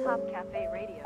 Top Cafe Radio.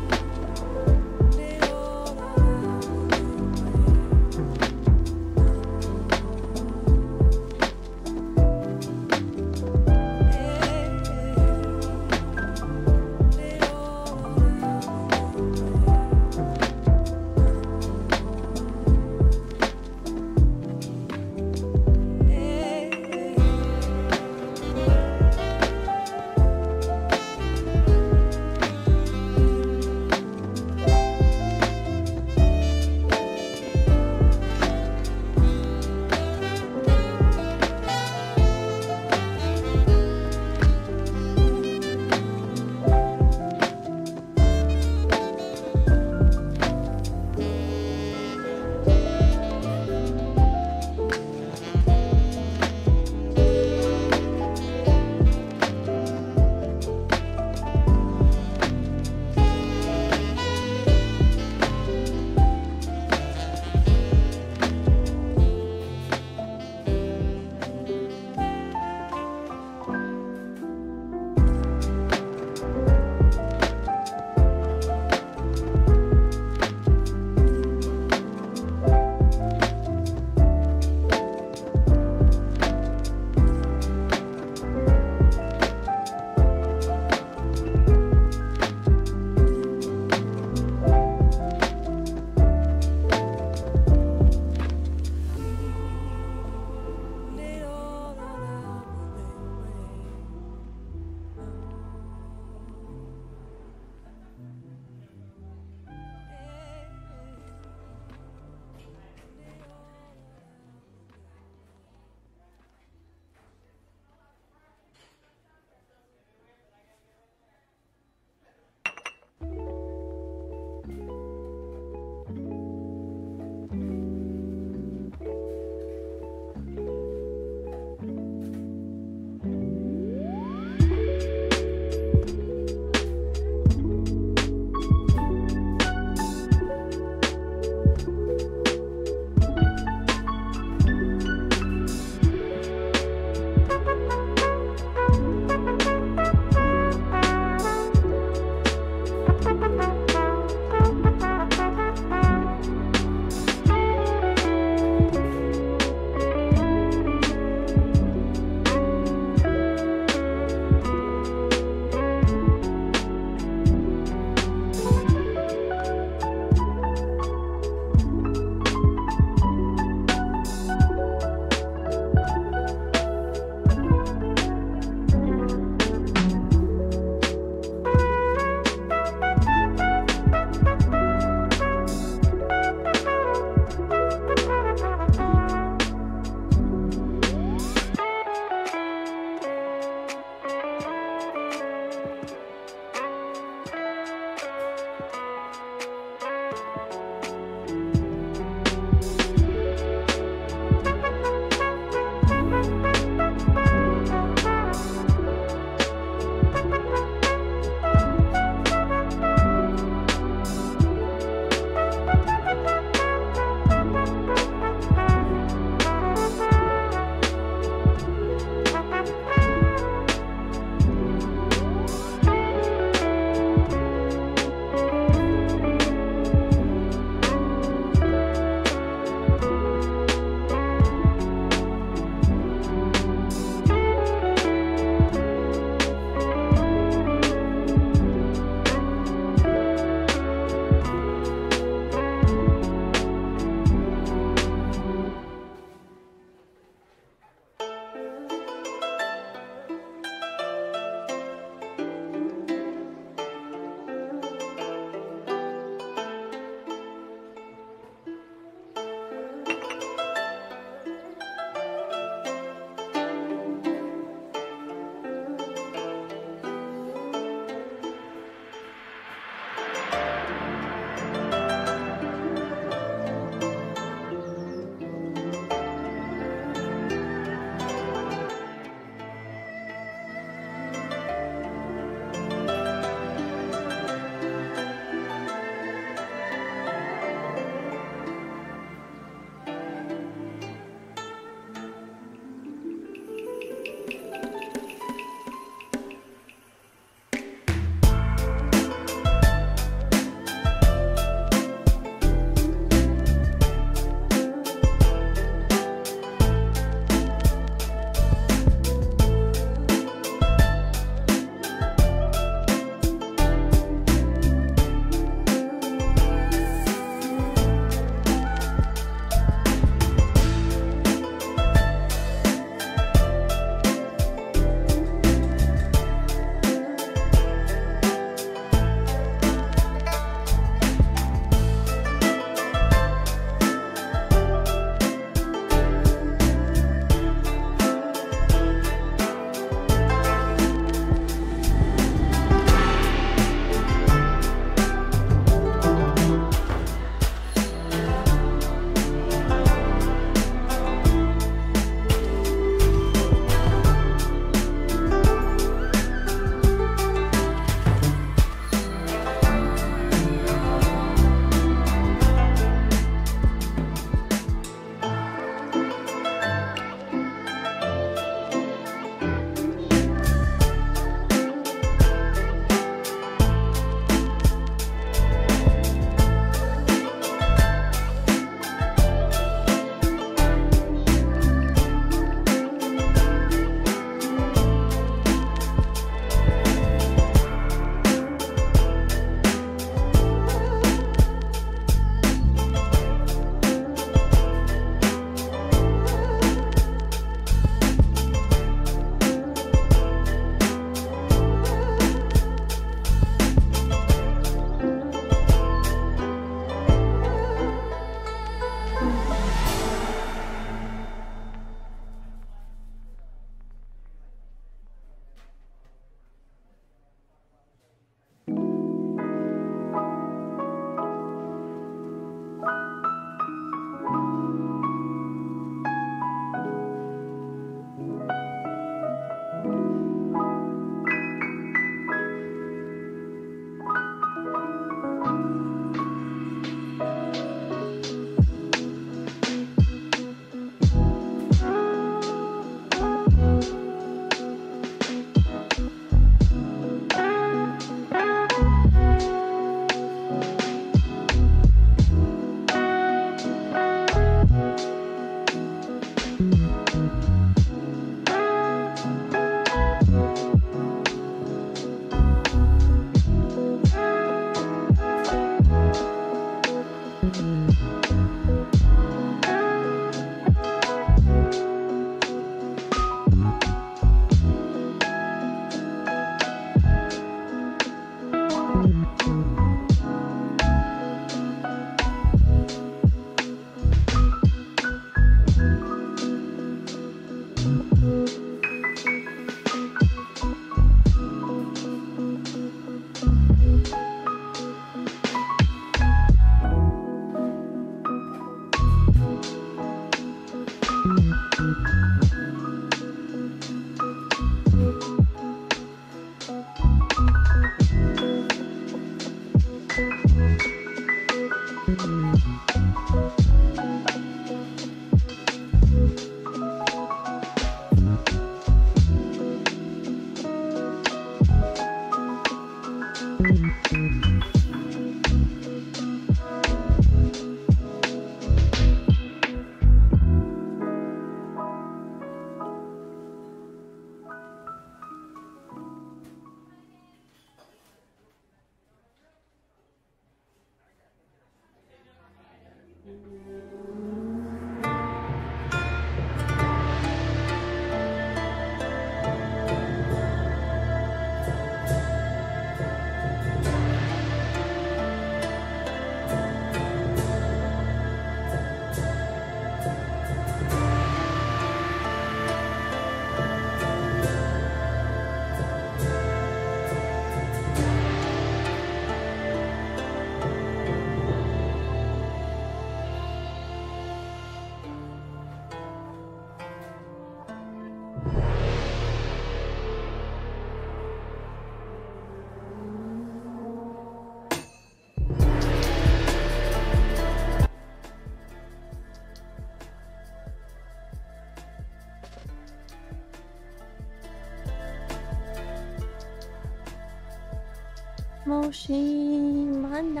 Moshimana.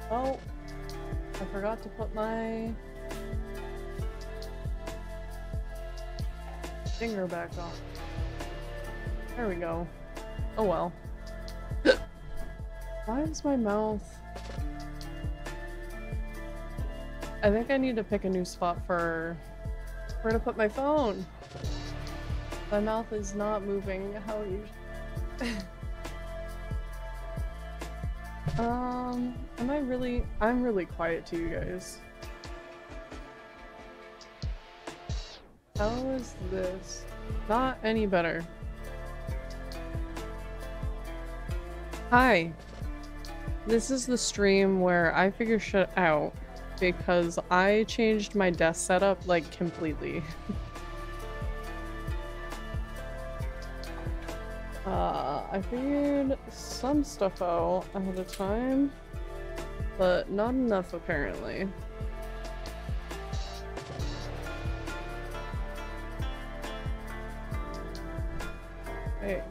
Oh, I forgot to put my finger back on. There we go. Oh well. Why is my mouth... I think I need to pick a new spot for where to put my phone. My mouth is not moving how it usually... am I really... I'm really quiet to you guys. How is this? Not any better. Hi. This is the stream where I figure shit out because I changed my desk setup like completely. I figured some stuff out ahead of time, but not enough apparently. Hey.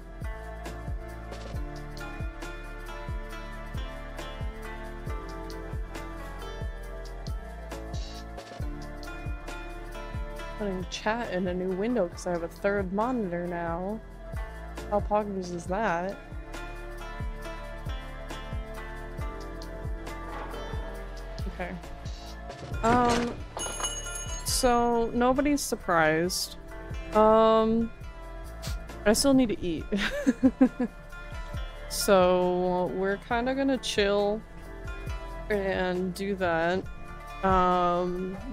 Putting chat in a new window because I have a third monitor now. How poggers is that? Okay. So nobody's surprised. I still need to eat. So we're kind of gonna chill and do that.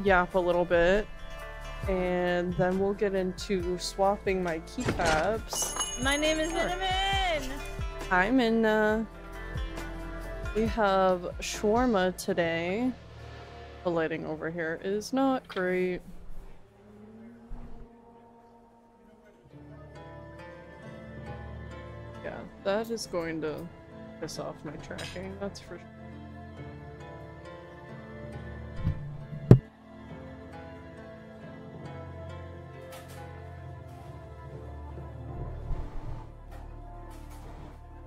Yap a little bit. And then we'll get into swapping my keycaps. My name is Cinnamon! Hi, Minna. We have shawarma today. The lighting over here is not great. Yeah, that is going to piss off my tracking, that's for sure.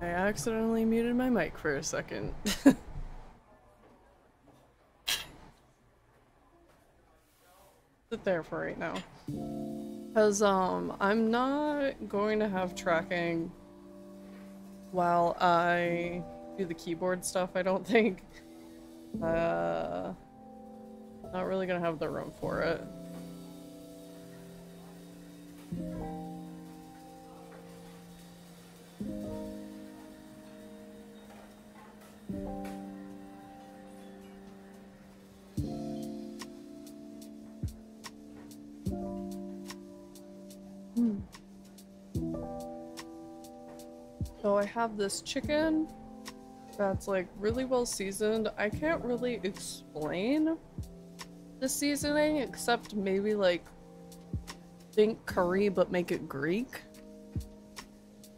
I accidentally muted my mic for a second. Sit there for right now. Because, I'm not going to have tracking while I do the keyboard stuff, I don't think. Not really gonna have the room for it. So I have this chicken that's like really well seasoned. I can't really explain the seasoning except maybe like think curry but make it Greek.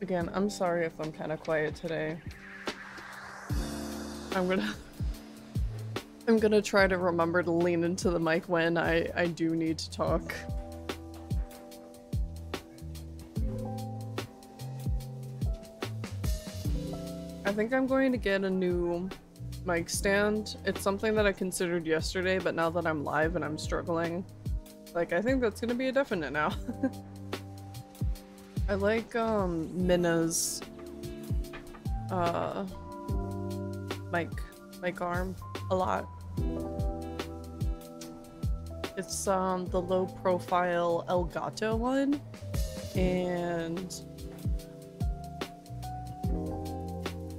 Again, I'm sorry if I'm kind of quiet today. I'm gonna try to remember to lean into the mic when I do need to talk. I think I'm going to get a new mic stand. It's something that I considered yesterday, but now that I'm live and I'm struggling, like, I think that's gonna be a definite now. I like, Minna's, mic arm a lot. It's, the low profile Elgato one, and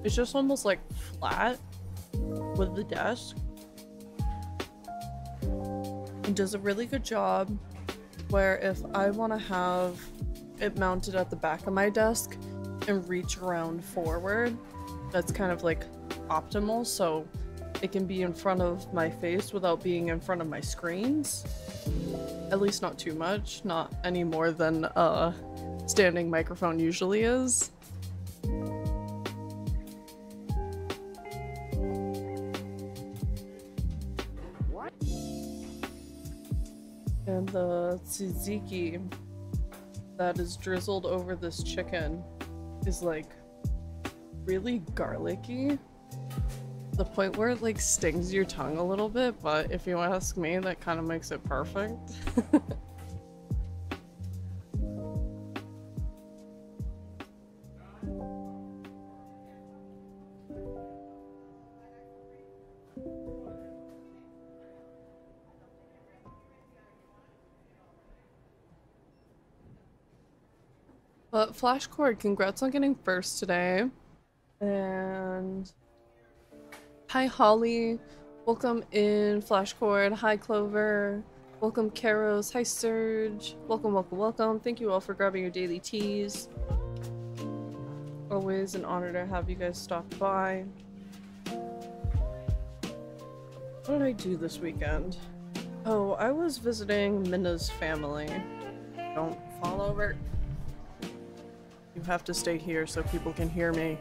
it's just almost like flat with the desk. It does a really good job where if I want to have it mounted at the back of my desk and reach around forward, that's kind of like optimal, so it can be in front of my face without being in front of my screens. At least not too much, not any more than a standing microphone usually is. And the tzatziki that is drizzled over this chicken is like really garlicky. The point where it like stings your tongue a little bit, but if you ask me, that kind of makes it perfect. But Flashcord, congrats on getting first today. And hi Holly, welcome in Flashcord. Hi Clover, welcome Karos. Hi Surge, welcome, welcome, welcome. Thank you all for grabbing your daily teas. Always an honor to have you guys stop by. What did I do this weekend? Oh, I was visiting Minna's family. Don't fall over. You have to stay here so people can hear me.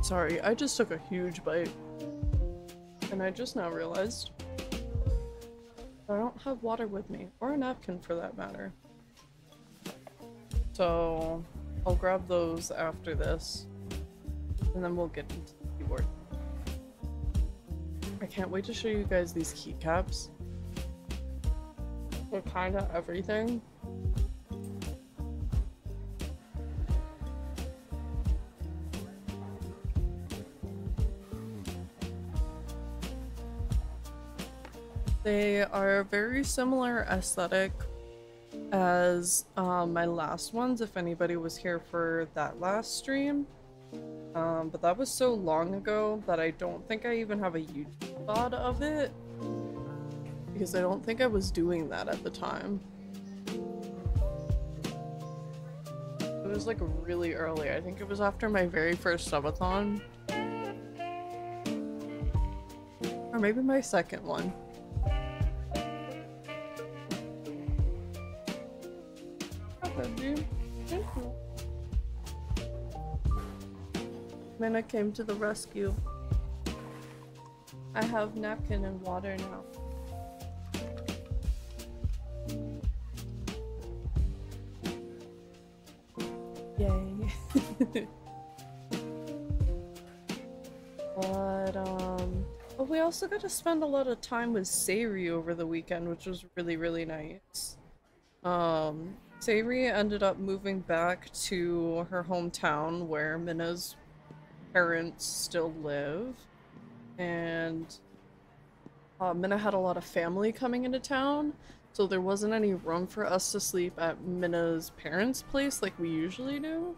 Sorry, I just took a huge bite. And I just now realized I don't have water with me, or a napkin for that matter. So I'll grab those after this, and then we'll get into the keyboard. I can't wait to show you guys these keycaps. They're kinda everything. They are a very similar aesthetic as my last ones, if anybody was here for that last stream. But that was so long ago that I don't think I even have a YouTube VOD of it, because I don't think I was doing that at the time. It was like really early. I think it was after my very first subathon. Or maybe my second one. Thank you. Minna came to the rescue. I have napkin and water now. Yay. But we also got to spend a lot of time with Sayri over the weekend, which was really, really nice. Sayri ended up moving back to her hometown where Minna's parents still live, and Minna had a lot of family coming into town, so there wasn't any room for us to sleep at Minna's parents' place like we usually do.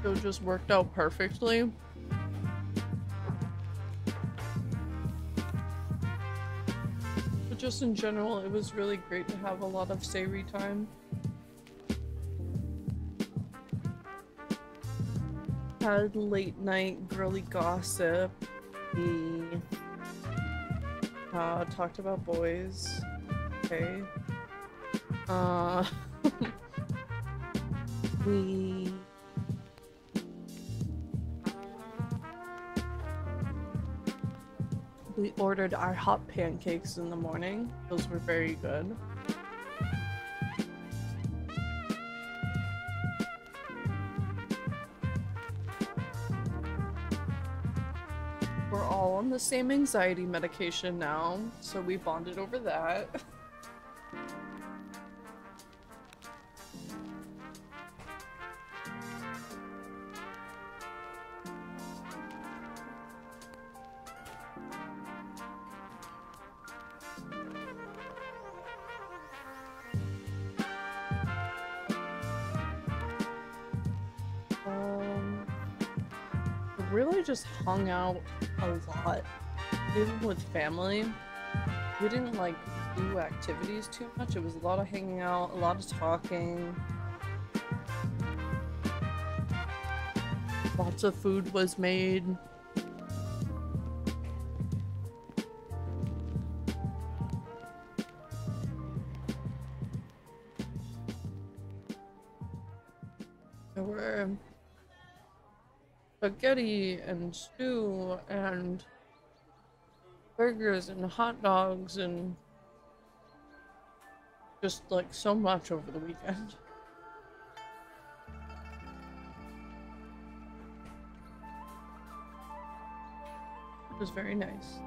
So it just worked out perfectly. But just in general, it was really great to have a lot of Sayri time. had late night girly gossip. We talked about boys. Okay. We ordered our hot pancakes in the morning. Those were very good. We're all on the same anxiety medication now, so we bonded over that. Really just hung out a lot, even with family. We didn't like do activities too much. It was a lot of hanging out, a lot of talking. Lots of food was made. There were spaghetti and stew and burgers and hot dogs and just like so much over the weekend. It was very nice.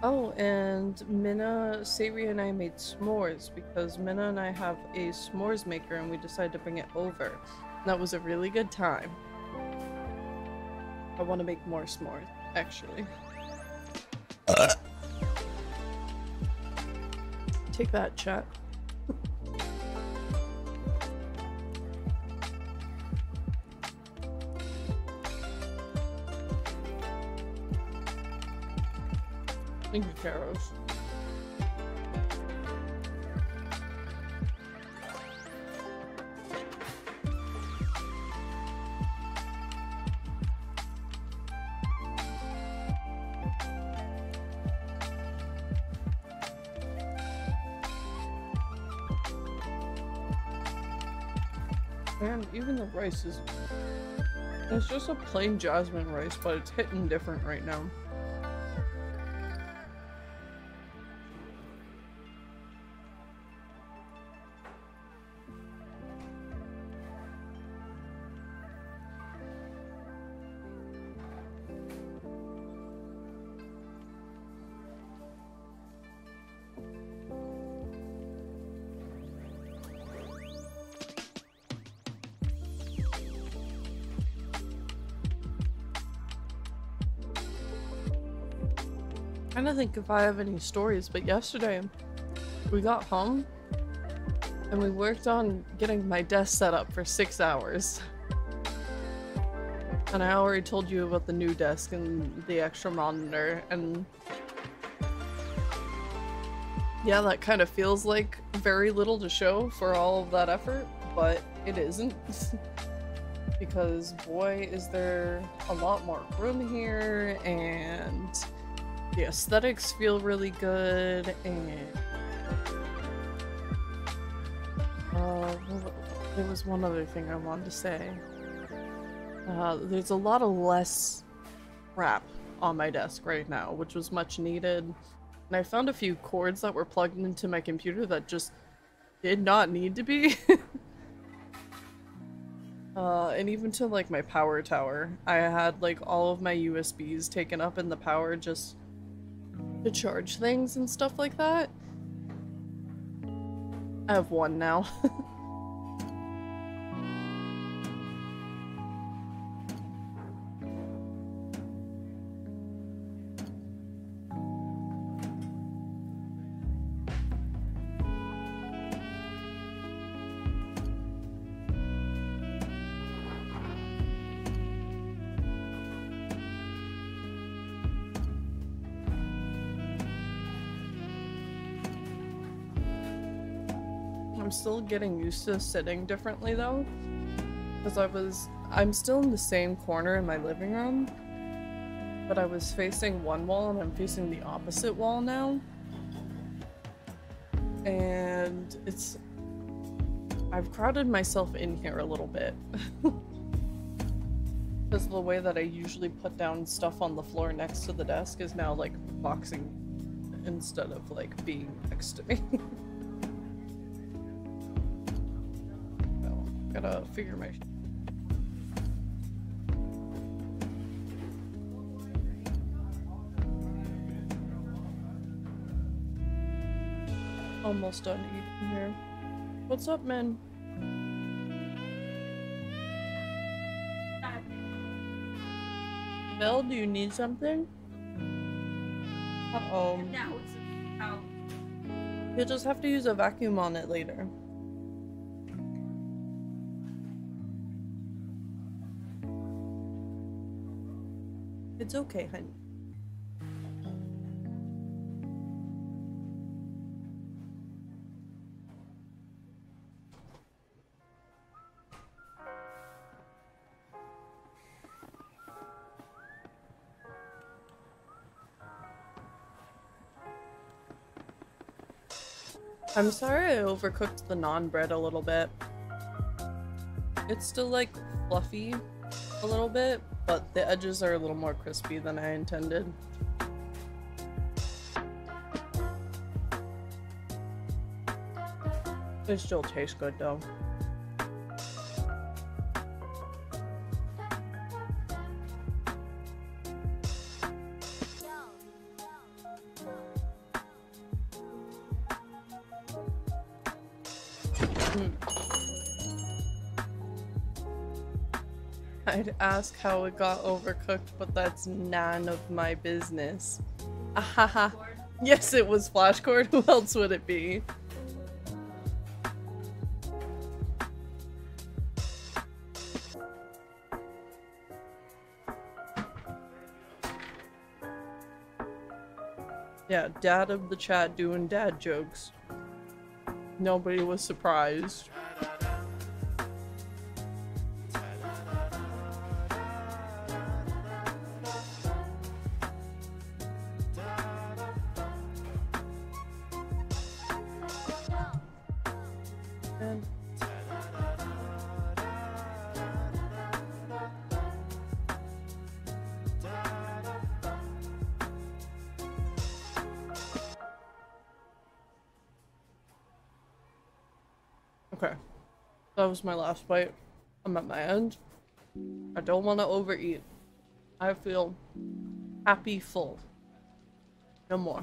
Oh, and Minna, Savory, and I made s'mores because Minna and I have a s'mores maker and we decided to bring it over. And that was a really good time. I want to make more s'mores, actually. Take that, chat. Thank you, Karos. And even the rice is... It's just a plain jasmine rice, but it's hitting different right now. I'm trying to think if I have any stories, but yesterday we got home and we worked on getting my desk set up for 6 hours. And I already told you about the new desk and the extra monitor, and yeah, that kind of feels like very little to show for all of that effort, but it isn't. Because boy, is there a lot more room here, and the aesthetics feel really good, and there was one other thing I wanted to say. There's a lot of less crap on my desk right now, which was much needed. And I found a few cords that were plugged into my computer that just did not need to be. And even to like my power tower, I had like all of my USBs taken up in the power just to charge things and stuff like that. I have one now. I'm still getting used to sitting differently though. because I'm still in the same corner in my living room, but I was facing one wall and I'm facing the opposite wall now. And I've crowded myself in here a little bit. Because the way that I usually put down stuff on the floor next to the desk is now like boxing instead of like being next to me. So, gotta figure my almost done eating here. What's up, man? Bill, do you need something? Uh-oh. You'll just have to use a vacuum on it later. It's okay, honey. I'm sorry I overcooked the naan bread a little bit. It's still like fluffy a little bit, but the edges are a little more crispy than I intended. It still tastes good though. I'd ask how it got overcooked, but that's none of my business. Ahaha. Yes, it was flashcord. Who else would it be? Yeah, dad of the chat doing dad jokes. Nobody was surprised. Okay, that was my last bite. I'm at my end. I don't want to overeat. I feel happy full. No more.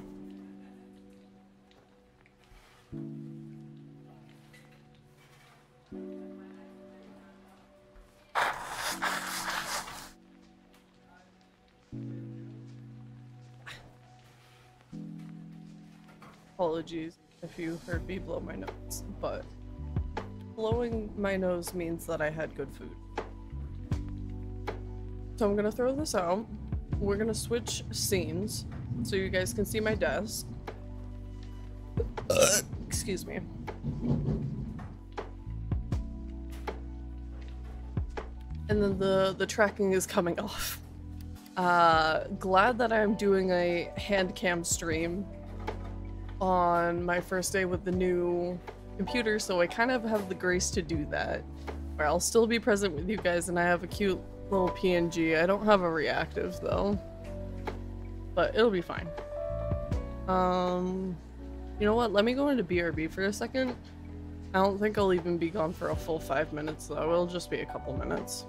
Apologies if you heard me blow my nose, but blowing my nose means that I had good food. So I'm gonna throw this out. We're gonna switch scenes so you guys can see my desk. Excuse me. And then the tracking is coming off. Glad that I'm doing a hand cam stream on my first day with the new computer, so I kind of have the grace to do that. Where I'll still be present with you guys and I have a cute little PNG. I don't have a reactive though. But it'll be fine. You know what? Let me go into BRB for a second. I don't think I'll even be gone for a full 5 minutes though. It'll just be a couple minutes.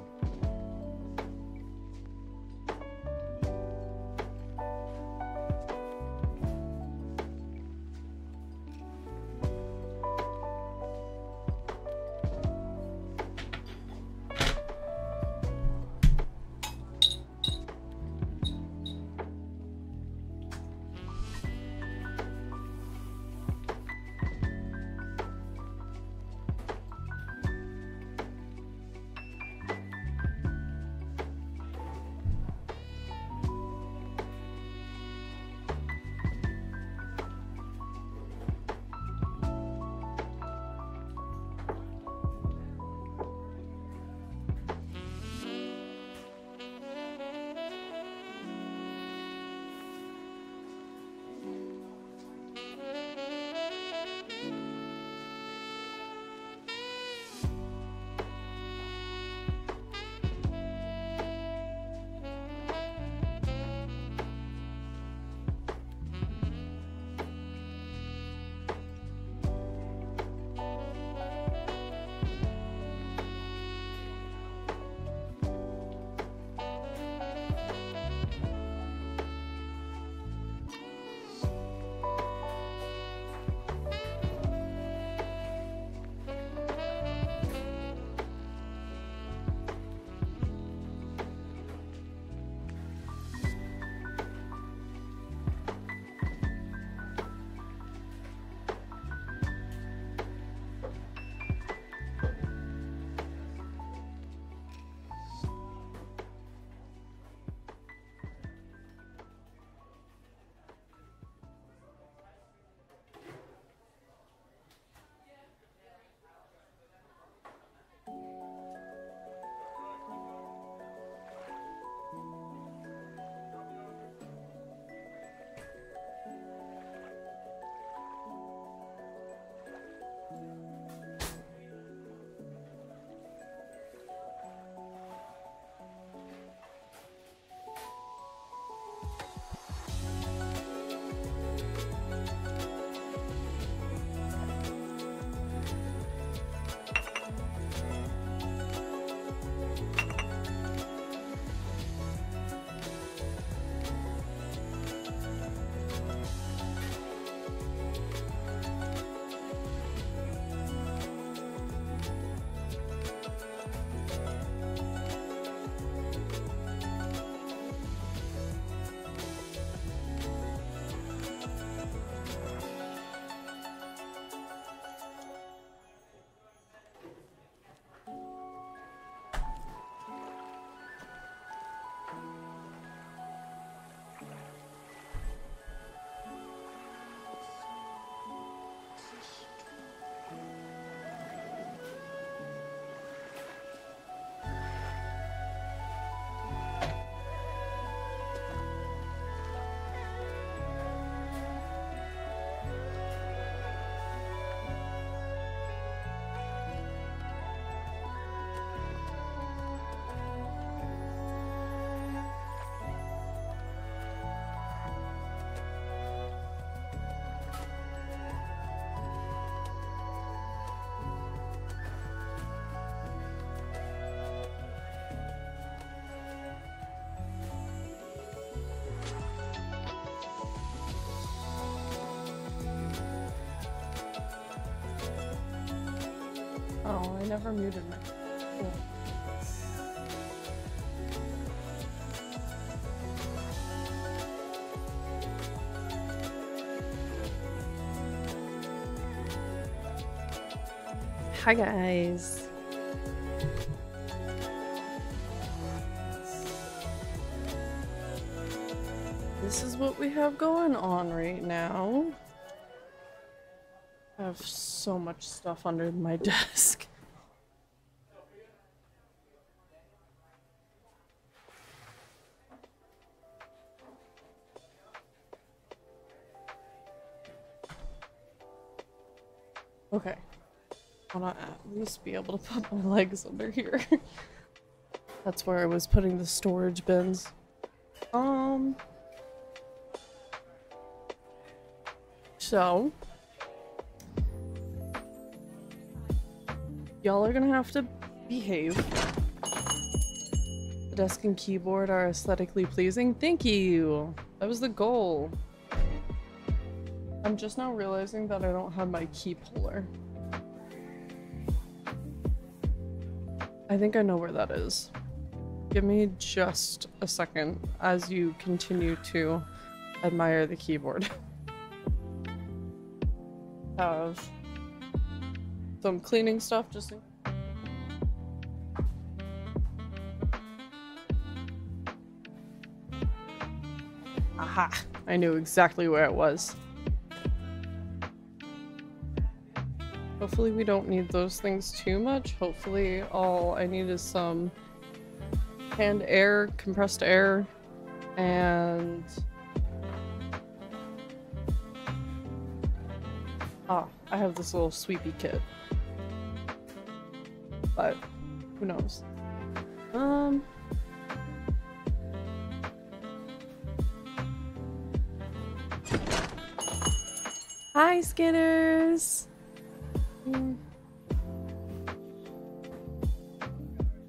Oh, I never muted my. Cool. Hi guys. This is what we have going on right now. I have so much stuff under my desk. Okay. I want to at least be able to put my legs under here. That's where I was putting the storage bins. So y'all are gonna have to behave. The desk and keyboard are aesthetically pleasing. Thank you! That was the goal. I'm just now realizing that I don't have my key puller. I think I know where that is. Give me just a second as you continue to admire the keyboard. Have some cleaning stuff just in. Aha! I knew exactly where it was. Hopefully we don't need those things too much. Hopefully all I need is some canned air, compressed air, and I have this little sweepy kit. But who knows? Hi, Skitters!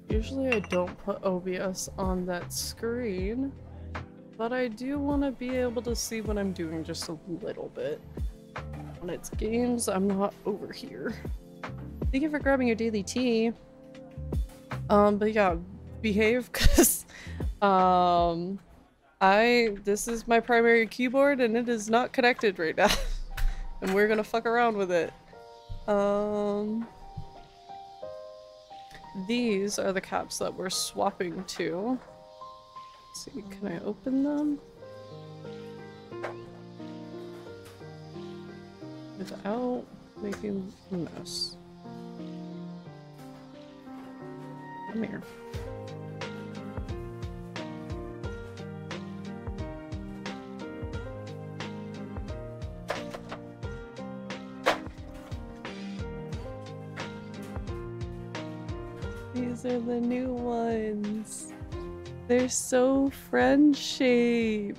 Usually I don't put OBS on that screen, but I do want to be able to see what I'm doing just a little bit. When it's games, I'm not over here. Thank you for grabbing your daily tea. But yeah, behave, cause this is my primary keyboard and it is not connected right now. And we're gonna fuck around with it. These are the caps that we're swapping to. Let's see, can I open them? Without making a mess. Come here. These are the new ones. They're so friend-shaped.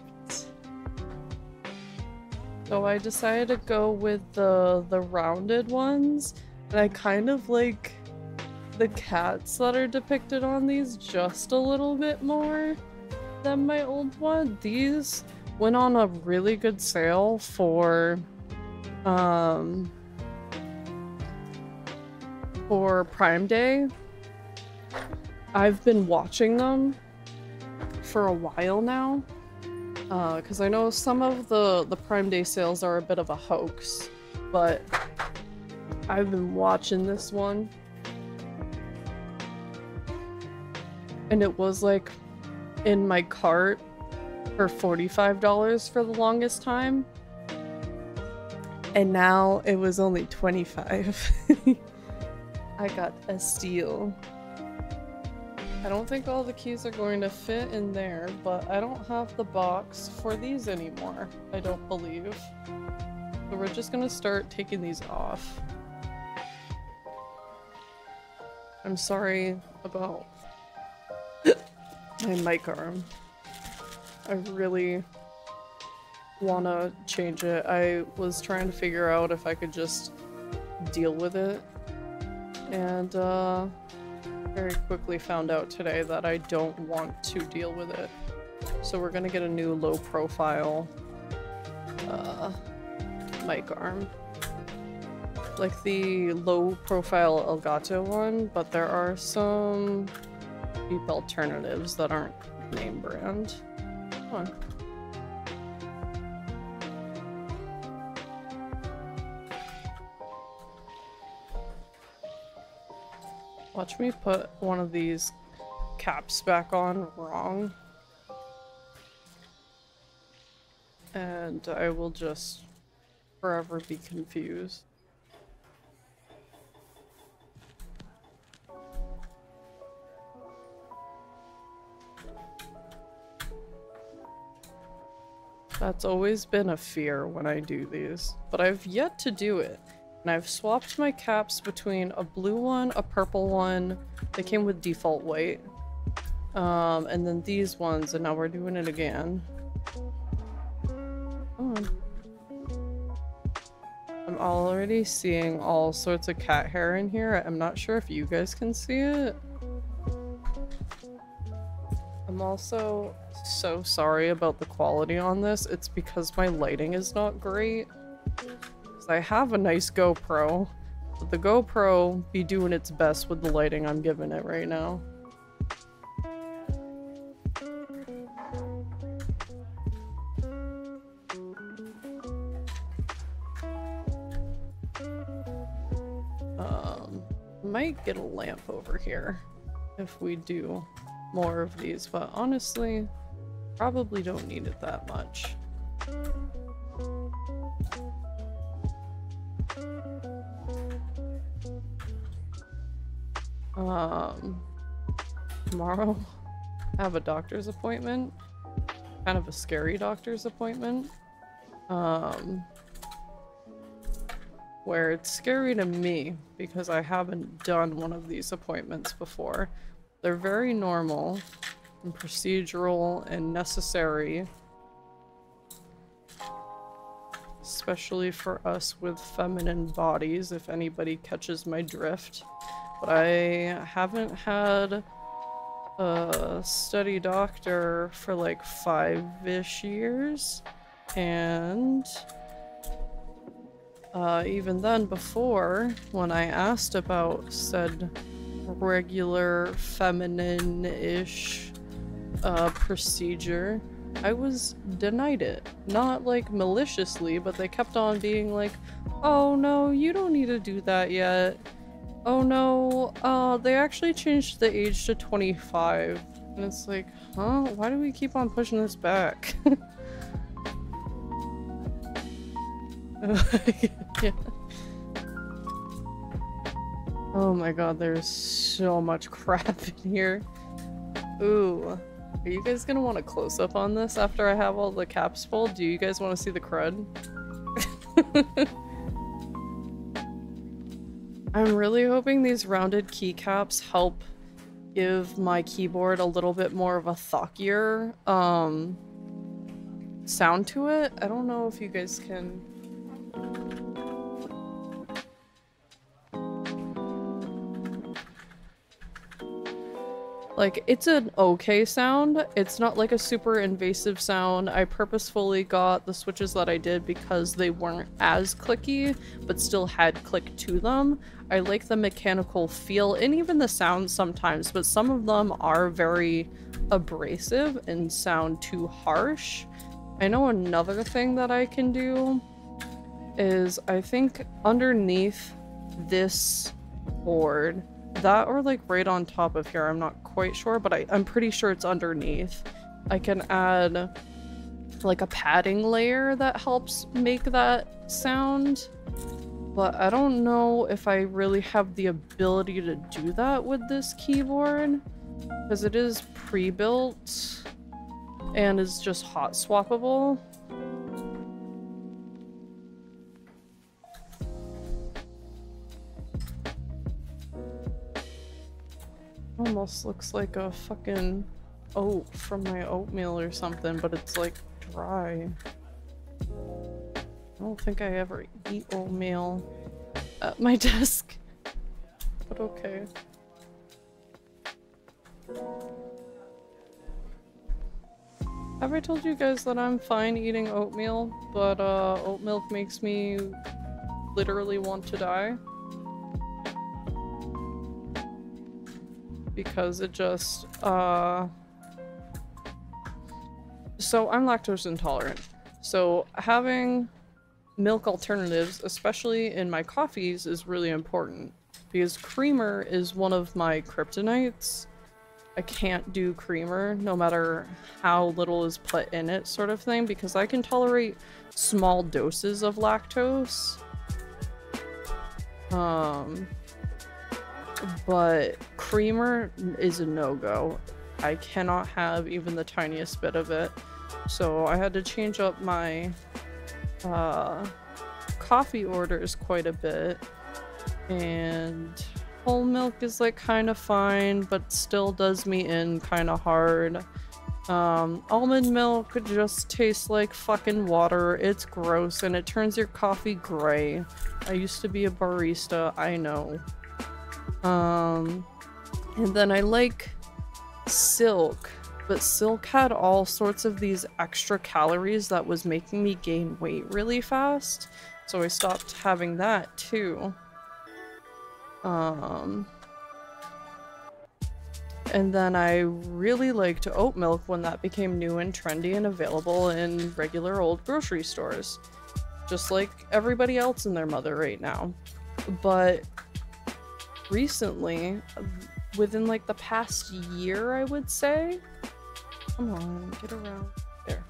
So I decided to go with the rounded ones, and I kind of like the cats that are depicted on these just a little bit more than my old one. These went on a really good sale for Prime Day. I've been watching them for a while now, because I know some of the Prime Day sales are a bit of a hoax, but I've been watching this one, and it was like in my cart for $45 for the longest time, and now it was only $25. I got a steal. I don't think all the keys are going to fit in there, but I don't have the box for these anymore, I don't believe. So we're just gonna start taking these off. I'm sorry about my mic arm. I really wanna change it. I was trying to figure out if I could just deal with it, and very quickly found out today that I don't want to deal with it. So we're gonna get a new low profile mic arm. like the low profile Elgato one, but there are some cheap alternatives that aren't name brand. Come on. Watch me put one of these caps back on wrong. And I will just forever be confused. That's always been a fear when I do these, but I've yet to do it. And I've swapped my caps between a blue one, a purple one, they came with default white, and then these ones, and now we're doing it again. Come on. I'm already seeing all sorts of cat hair in here. I'm not sure if you guys can see it. I'm also so sorry about the quality on this. It's because my lighting is not great. I have a nice GoPro, but the GoPro be doing its best with the lighting I'm giving it right now. Might get a lamp over here if we do more of these, but honestly, probably don't need it that much. Tomorrow I have a doctor's appointment, kind of a scary doctor's appointment, where it's scary to me because I haven't done one of these appointments before. They're very normal and procedural and necessary, especially for us with feminine bodies, if anybody catches my drift. But I haven't had a steady doctor for like 5-ish years, and even then before, when I asked about said regular feminine-ish procedure, I was denied it. Not like maliciously, but they kept on being like, oh no, you don't need to do that yet. Oh no, they actually changed the age to 25. And it's like, huh? Why do we keep on pushing this back? Yeah. Oh my god, there's so much crap in here. Ooh. Are you guys gonna want a close-up on this after I have all the caps full? Do you guys want to see the crud? I'm really hoping these rounded keycaps help give my keyboard a little bit more of a thockier sound to it. I don't know if you guys can... Like, it's an okay sound. It's not like a super invasive sound. I purposefully got the switches that I did because they weren't as clicky, but still had click to them. I like the mechanical feel and even the sound sometimes, but some of them are very abrasive and sound too harsh. I know another thing that I can do is I think underneath this board, that or like right on top of here, I'm not quite sure, but I'm pretty sure it's underneath. I can add like a padding layer that helps make that sound, but I don't know if I really have the ability to do that with this keyboard because it is pre-built and is just hot swappable. Almost looks like a fucking oat from my oatmeal or something, but it's like dry. I don't think I ever eat oatmeal at my desk, but okay. Have I told you guys that I'm fine eating oatmeal, but oat milk makes me literally want to die. Because it just, so I'm lactose intolerant. So having milk alternatives, especially in my coffees, is really important. Because creamer is one of my kryptonites. I can't do creamer no matter how little is put in it, sort of thing, because I can tolerate small doses of lactose. But creamer is a no-go. I cannot have even the tiniest bit of it. So I had to change up my coffee orders quite a bit. And whole milk is like kind of fine, but still does me in kind of hard. Almond milk just tastes like fucking water. It's gross and it turns your coffee gray. I used to be a barista, I know. And then I like Silk, but Silk had all sorts of these extra calories that was making me gain weight really fast, so I stopped having that too. And then I really liked oat milk when that became new and trendy and available in regular old grocery stores. Just like everybody else and their mother right now. But recently, within like the past year, I would say. Come on, get around there.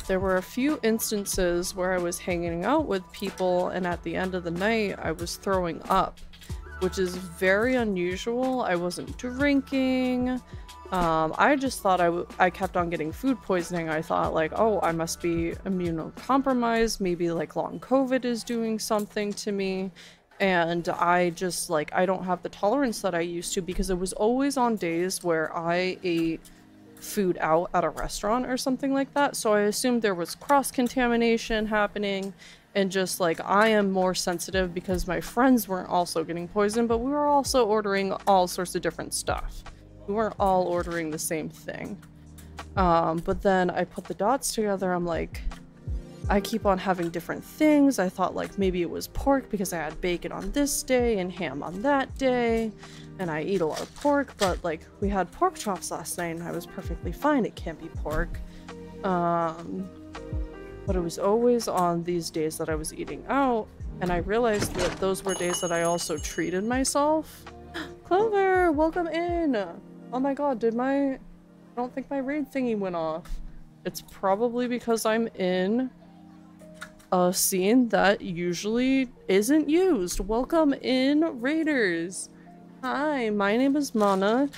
There were a few instances where I was hanging out with people and at the end of the night I was throwing up, which is very unusual. I wasn't drinking. I just thought I kept on getting food poisoning. I thought like, oh, I must be immunocompromised. Maybe like long COVID is doing something to me. And I just like, I don't have the tolerance that I used to because it was always on days where I ate food out at a restaurant or something like that. So I assumed there was cross-contamination happening. And just like, I am more sensitive because my friends weren't also getting poisoned, but we were also ordering all sorts of different stuff. We weren't all ordering the same thing. But then I put the dots together. I'm like, I keep on having different things. I thought like maybe it was pork because I had bacon on this day and ham on that day. And I eat a lot of pork, but like we had pork chops last night and I was perfectly fine. It can't be pork. But it was always on these days that I was eating out. And I realized that those were days that I also treated myself. Clover, welcome in. Oh my god, I don't think my raid thingy went off. It's probably because I'm in a scene that usually isn't used. Welcome in, raiders. Hi, my name is Mana.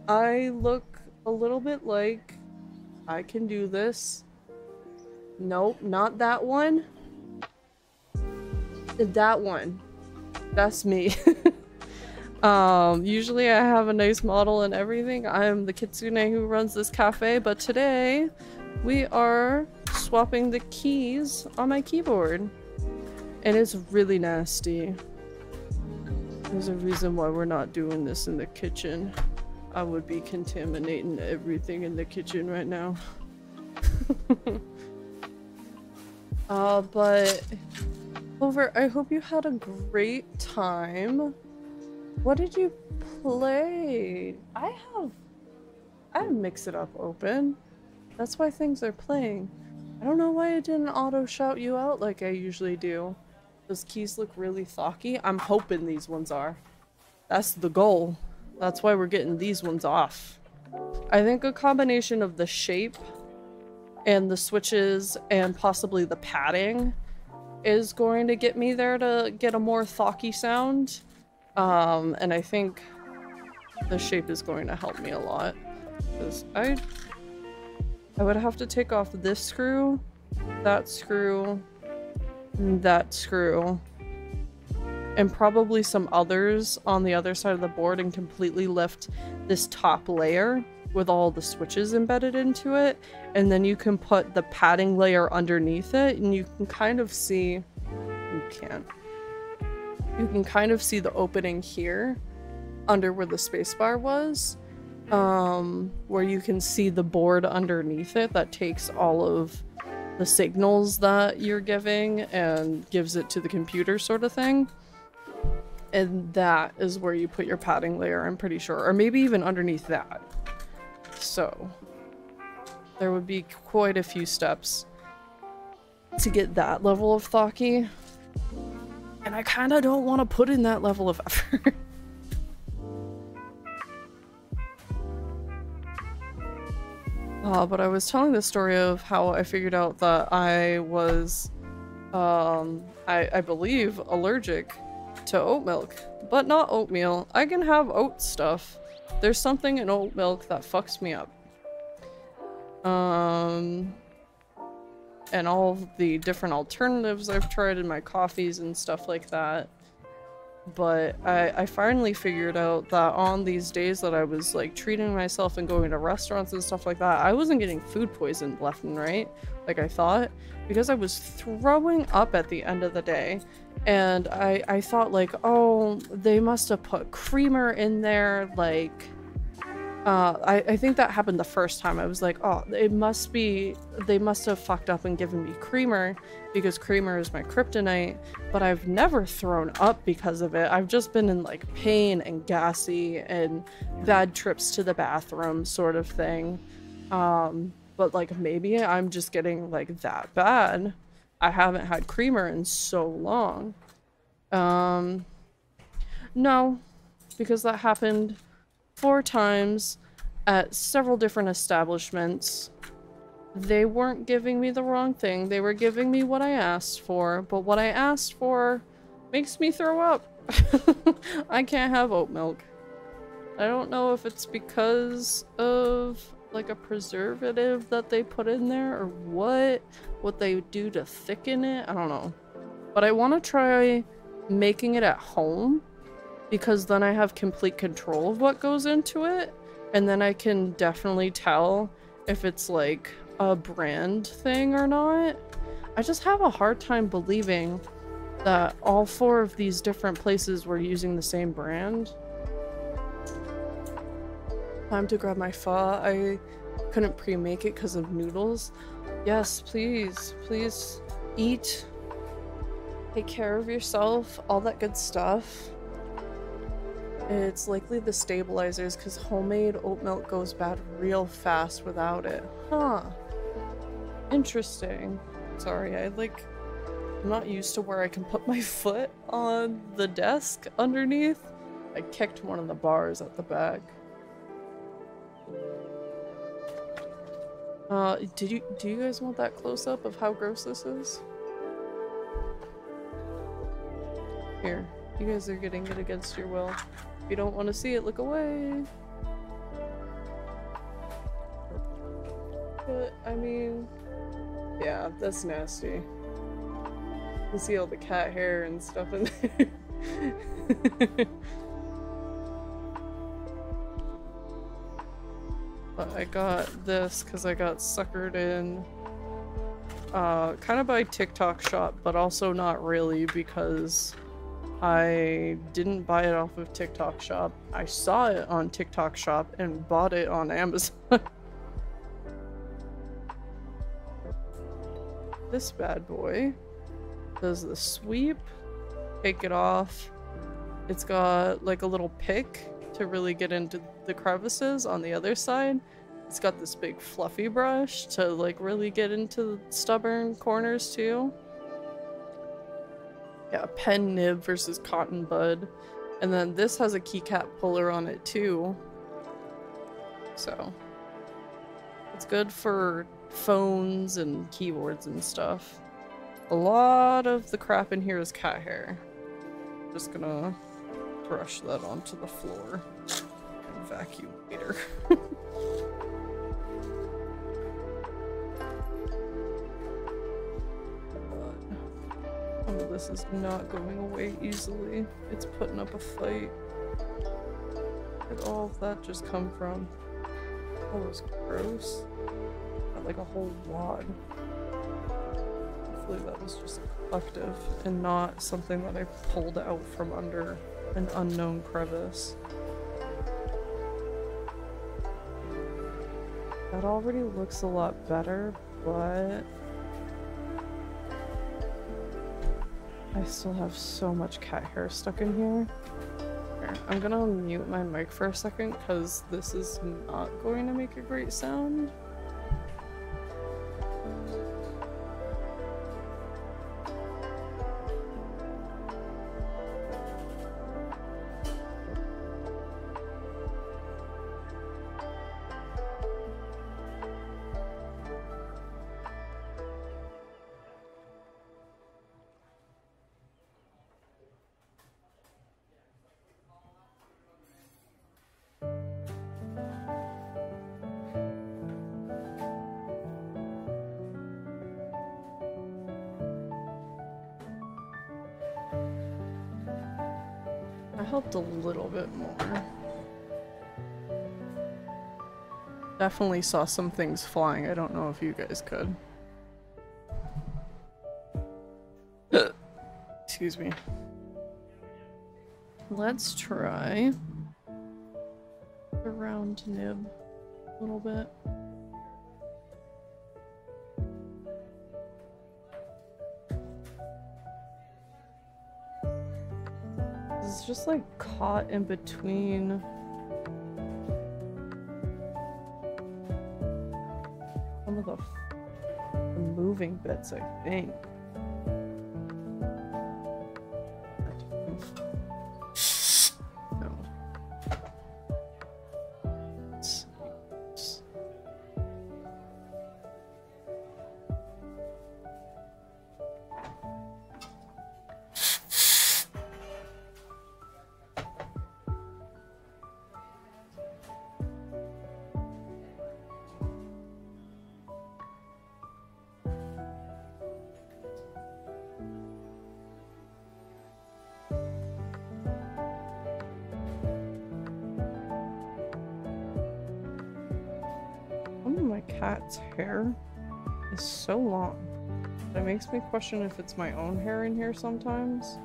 I look a little bit like I can do this. Nope, not that one. That one. That's me. Usually I have a nice model and everything. I'm the kitsune who runs this cafe, but today we are swapping the keys on my keyboard. And it's really nasty. There's a reason why we're not doing this in the kitchen. I would be contaminating everything in the kitchen right now. But Clover, I hope you had a great time. What did you play? I have Mix It Up open. That's why things are playing. I don't know why it didn't auto shout you out like I usually do. Those keys look really thocky. I'm hoping these ones are. That's the goal. That's why we're getting these ones off. I think a combination of the shape and the switches and possibly the padding is going to get me there to get a more thocky sound. And I think the shape is going to help me a lot. Because I would have to take off this screw, that screw, that screw, and probably some others on the other side of the board and completely lift this top layer with all the switches embedded into it, and then you can put the padding layer underneath it and you can kind of see, you can kind of see the opening here under where the spacebar was, where you can see the board underneath it that takes all of the signals that you're giving and gives it to the computer sort of thing. And that is where you put your padding layer, I'm pretty sure. Or maybe even underneath that. So there would be quite a few steps to get that level of Thaki. And I kind of don't want to put in that level of effort. But I was telling the story of how I figured out that I was, I believe, allergic to oat milk. But not oatmeal. I can have oat stuff. There's something in oat milk that fucks me up. And all of the different alternatives I've tried in my coffees and stuff like that. But I finally figured out that on these days that I was like treating myself and going to restaurants and stuff like that, I wasn't getting food poisoned left and right like I thought, because I was throwing up at the end of the day. And I thought like, oh, they must have put creamer in there, like I think that happened the first time. I was like, oh, they must have fucked up and given me creamer, because creamer is my kryptonite, but I've never thrown up because of it. I've just been in like pain and gassy and bad trips to the bathroom sort of thing. But like maybe I'm just getting like that bad. I haven't had creamer in so long. No, because that happened 4 times at several different establishments. They weren't giving me the wrong thing. They were giving me what I asked for, but what I asked for makes me throw up. I can't have oat milk. I don't know if it's because of like a preservative that they put in there or what they do to thicken it. I don't know. But I want to try making it at home, because then I have complete control of what goes into it, and then I can definitely tell if it's like a brand thing or not. I just have a hard time believing that all 4 of these different places were using the same brand. Time to grab my pho. I couldn't pre-make it because of noodles. Yes, please. Please eat. Take care of yourself. All that good stuff. It's likely the stabilizers, because homemade oat milk goes bad real fast without it. Huh. Interesting. Sorry, I'm not used to where I can put my foot on the desk underneath. I kicked one of the bars at the back. Do you guys want that close-up of how gross this is? Here, you guys are getting it against your will. If you don't want to see it, look away. But, I mean, yeah, that's nasty. You can see all the cat hair and stuff in there. But I got this because I got suckered in kind of by TikTok shop, but also not really, because I didn't buy it off of TikTok shop. I saw it on TikTok shop and bought it on Amazon. This bad boy does the sweep, take it off. It's got like a little pick to really get into the crevices on the other side. It's got this big fluffy brush to like really get into the stubborn corners too. Yeah, pen nib versus cotton bud. And then this has a keycap puller on it too. So it's good for phones and keyboards and stuff. A lot of the crap in here is cat hair. Just gonna brush that onto the floor and vacuum later. Oh, this is not going away easily. It's putting up a fight. Where'd all of that just come from? Oh, it was gross. Got like a whole wad. Hopefully that was just collective and not something that I pulled out from under an unknown crevice. That already looks a lot better, but I still have so much cat hair stuck in here. Here, I'm gonna mute my mic for a second because this is not going to make a great sound. Helped a little bit more. Definitely saw some things flying. I don't know if you guys could. Excuse me. Let's try the round nib a little bit. It's just like caught in between some of the moving bits, I think. No. Let's see. Cat's hair is so long. It makes me question if it's my own hair in here sometimes.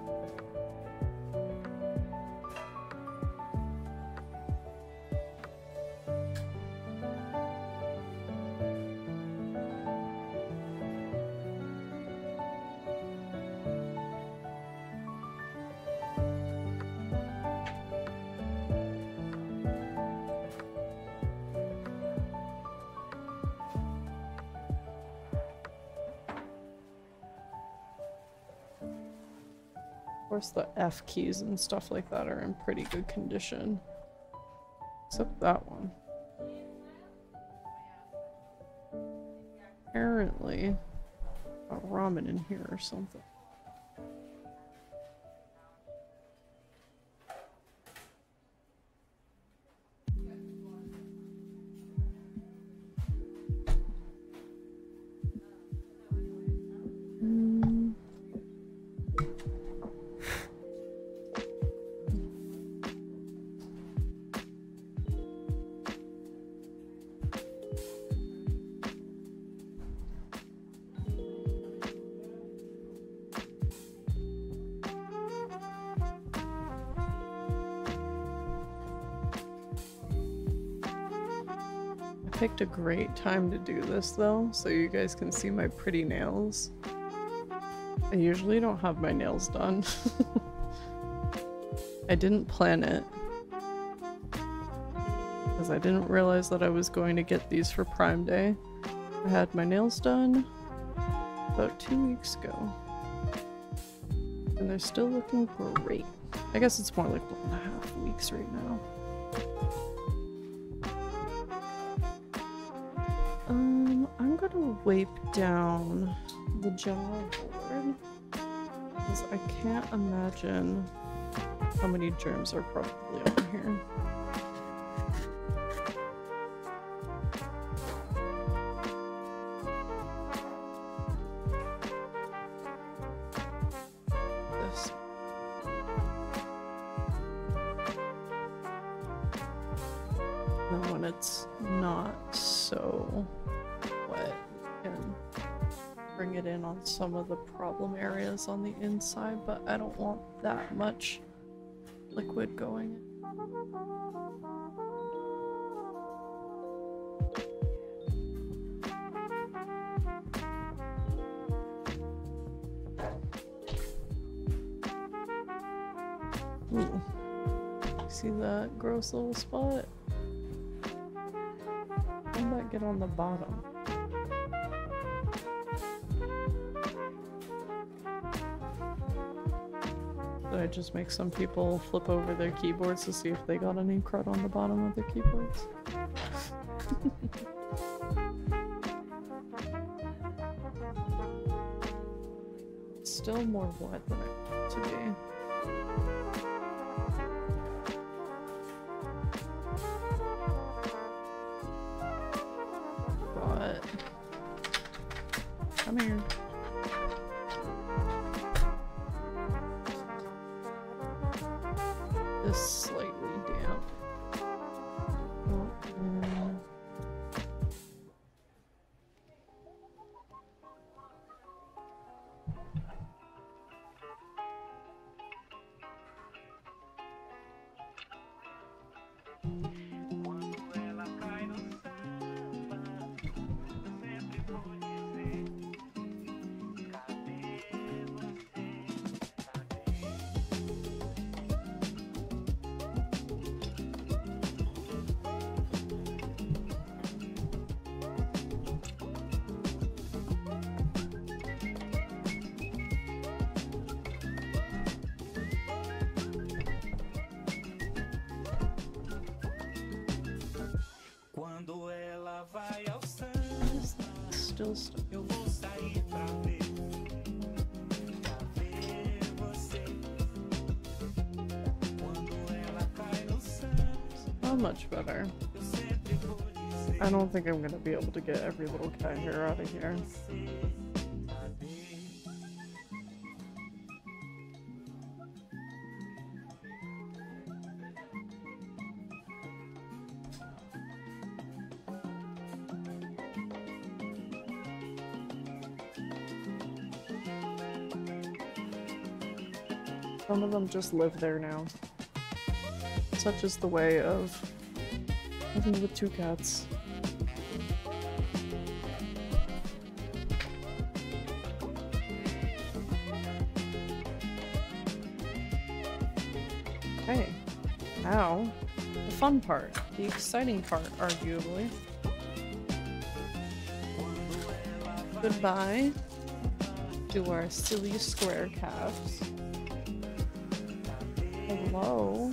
Of course, the F keys and stuff like that are in pretty good condition. Except that one. Apparently, got ramen in here or something. Picked a great time to do this though, so you guys can see my pretty nails. I usually don't have my nails done. I didn't plan it because I didn't realize that I was going to get these for Prime Day. I had my nails done about 2 weeks ago and they're still looking great. I guess it's more like 1.5 weeks right now. I'm gonna wipe down the general board because I can't imagine how many germs are probably on here. This. And when it's not so wet, and bring it in on some of the problem areas on the inside, but I don't want that much liquid going in. Ooh. See that gross little spot? How did that get on the bottom? Did I just make some people flip over their keyboards to see if they got any crud on the bottom of their keyboards? Still more wet than I want it to be. But come here. This slightly damp. Oh, yeah. Still stuck. Not much better. I don't think I'm gonna be able to get every little cat hair out of here. Some of them just live there now. Such is the way of living with two cats. Hey, now the fun part, the exciting part, arguably. Goodbye to our silly square calves. Hello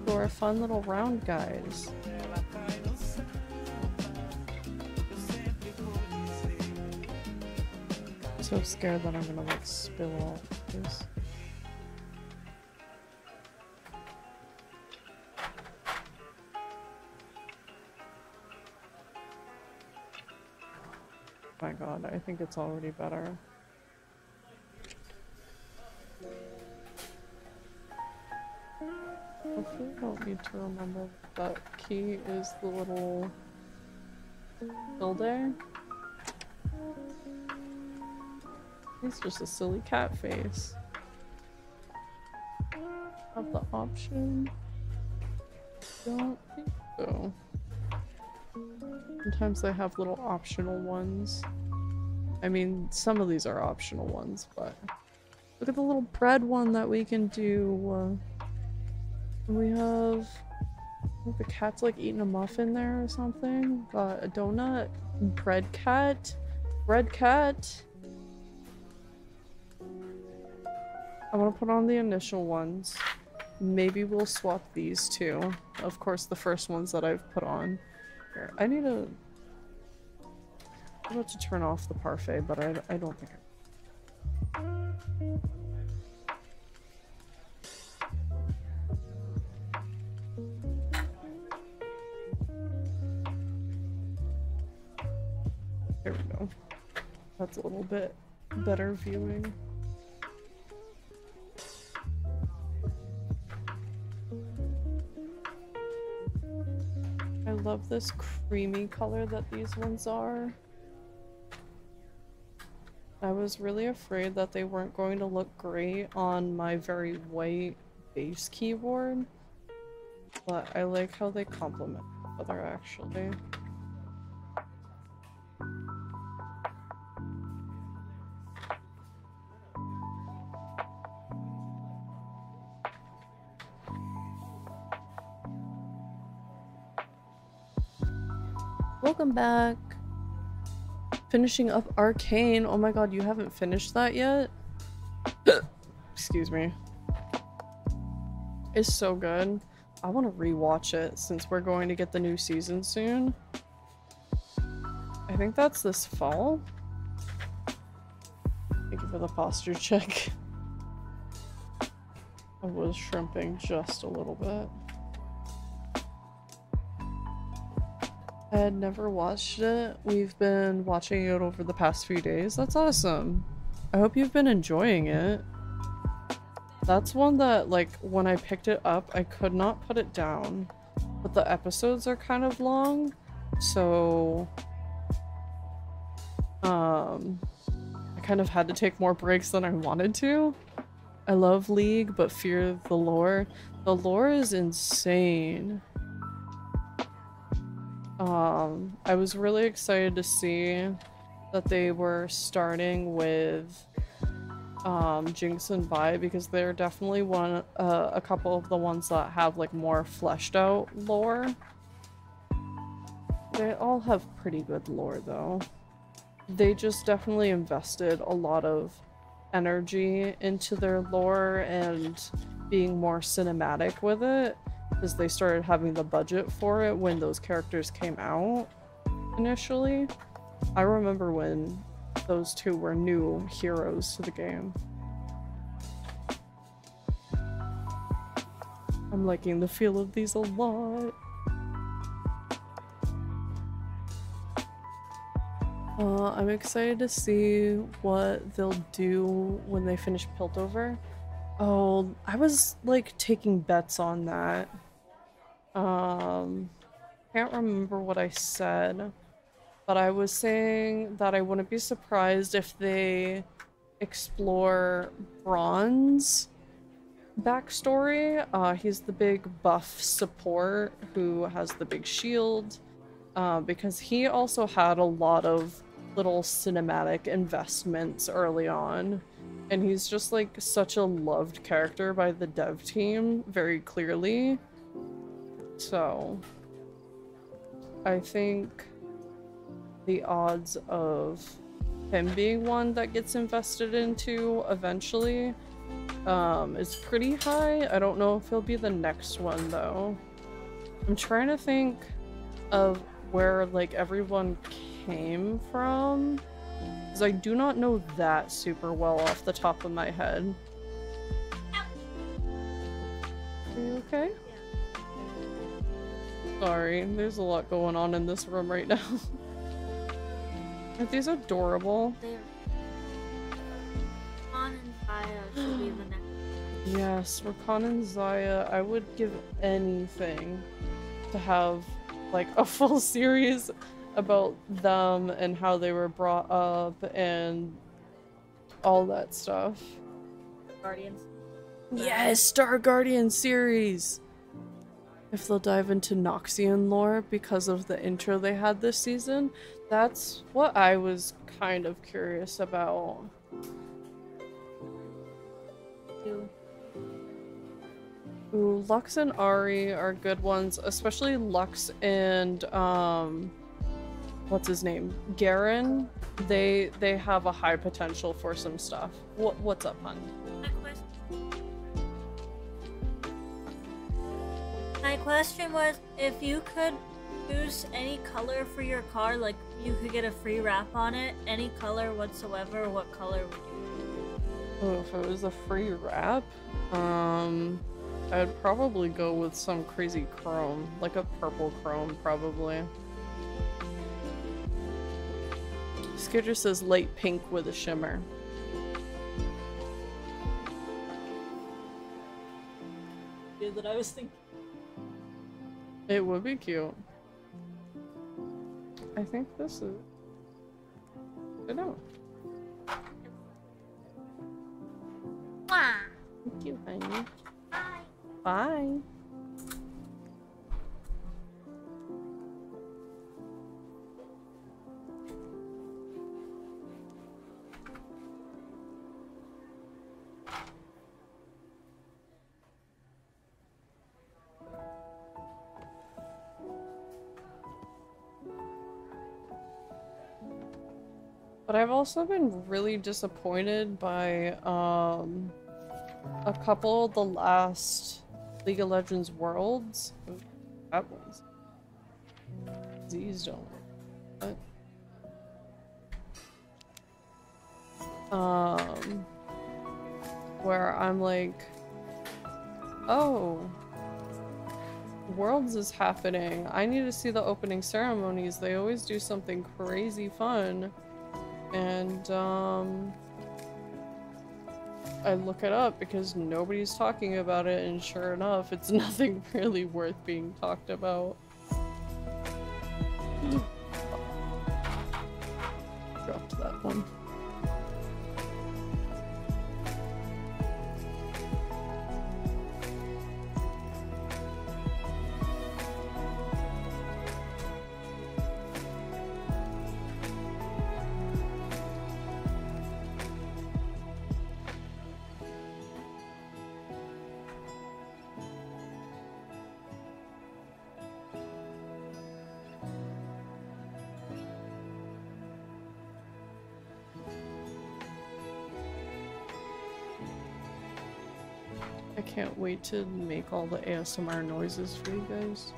to our fun little round guys. I'm so scared that I'm gonna like spill all this. My god, I think it's already better. Hopefully I don't need to remember that key is the little builder. He's just a silly cat face. Have the option? Don't think so. Sometimes they have little optional ones. I mean, some of these are optional ones, but look at the little bread one that we can do. We have the cat's like eating a muffin there or something. Got a donut. Bread cat. Bread cat. I want to put on the initial ones. Maybe we'll swap these two. Of course, the first ones that I've put on. Here, I need to... I'm about to turn off the parfait, but I don't think There we go. That's a little bit better viewing. I love this creamy color that these ones are. I was really afraid that they weren't going to look great on my very white base keyboard, but I like how they complement each other actually. Welcome back. Finishing up Arcane. Oh my god, you haven't finished that yet? Excuse me. It's so good. I want to rewatch it since we're going to get the new season soon. I think that's this fall. Thank you for the posture check. I was shrimping just a little bit. I had never watched it. We've been watching it over the past few days. That's awesome. I hope you've been enjoying it. That's one that, like, when I picked it up, I could not put it down. But the episodes are kind of long, so... I kind of had to take more breaks than I wanted to. I love League, but fear the lore. The lore is insane. I was really excited to see that they were starting with Jinx and Vi because they're definitely a couple of the ones that have like more fleshed out lore. They all have pretty good lore though. They just definitely invested a lot of energy into their lore and being more cinematic with it because they started having the budget for it when those characters came out initially. I remember when those two were new heroes to the game. I'm liking the feel of these a lot. I'm excited to see what they'll do when they finish Piltover. Oh, I was like taking bets on that. Can't remember what I said, but I was saying that I wouldn't be surprised if they explore Bronze backstory. He's the big buff support who has the big shield, because he also had a lot of little cinematic investments early on, and he's just like such a loved character by the dev team very clearly. So I think the odds of him being one that gets invested into eventually is pretty high. I don't know if he'll be the next one though. I'm trying to think of where like everyone came from, because I do not know that super well off the top of my head. Are you okay? Sorry, there's a lot going on in this room right now. Aren't these adorable? Rakan and Zaya should be the next. Yes, Rakan and Zaya. I would give anything to have like a full series about them and how they were brought up and all that stuff. Guardians. Yes, Star Guardian series! If they'll dive into Noxian lore because of the intro they had this season, that's what I was kind of curious about. Ooh, Lux and Ari are good ones, especially Lux and what's his name? Garen. They have a high potential for some stuff. What's up, hun? My question was, if you could choose any color for your car, like you could get a free wrap on it, any color whatsoever, what color would you? Oh, if it was a free wrap, I'd probably go with some crazy chrome, like a purple chrome, probably. Skitter says light pink with a shimmer. Yeah, that I was thinking. It would be cute. I think this is... I don't know. Thank you, honey. Bye. Bye. But I've also been really disappointed by a couple of the last League of Legends Worlds. Ooh, that one's. These don't work. Where I'm like, oh, Worlds is happening. I need to see the opening ceremonies. They always do something crazy fun. And, I look it up because nobody's talking about it, and sure enough, it's nothing really worth being talked about. Dropped that one. I can't wait to make all the ASMR noises for you guys.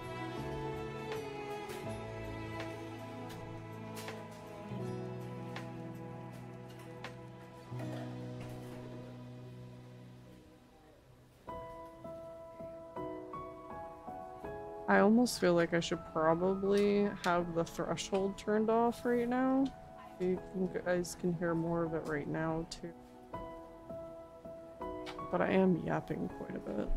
I almost feel like I should probably have the threshold turned off right now. You guys can hear more of it right now too. But I am yapping quite a bit.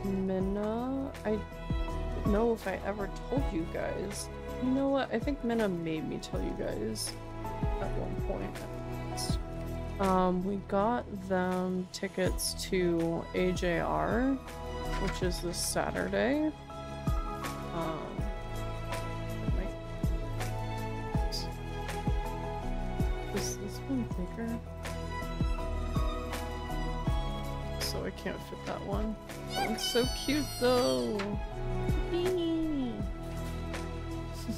Minna, I don't know if I ever told you guys. You know what? I think Minna made me tell you guys. At one point at least. We got them tickets to AJR, which is this Saturday. Is this one bigger? So I can't fit that one. That one's so cute though!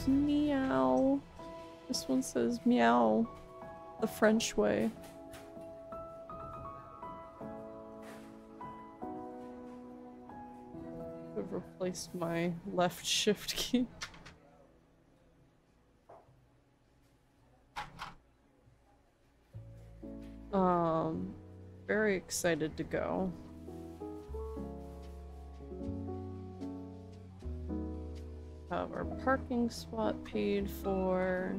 Meow. This one says meow, the French way. I've replaced my left shift key. Very excited to go. Have our parking spot paid for.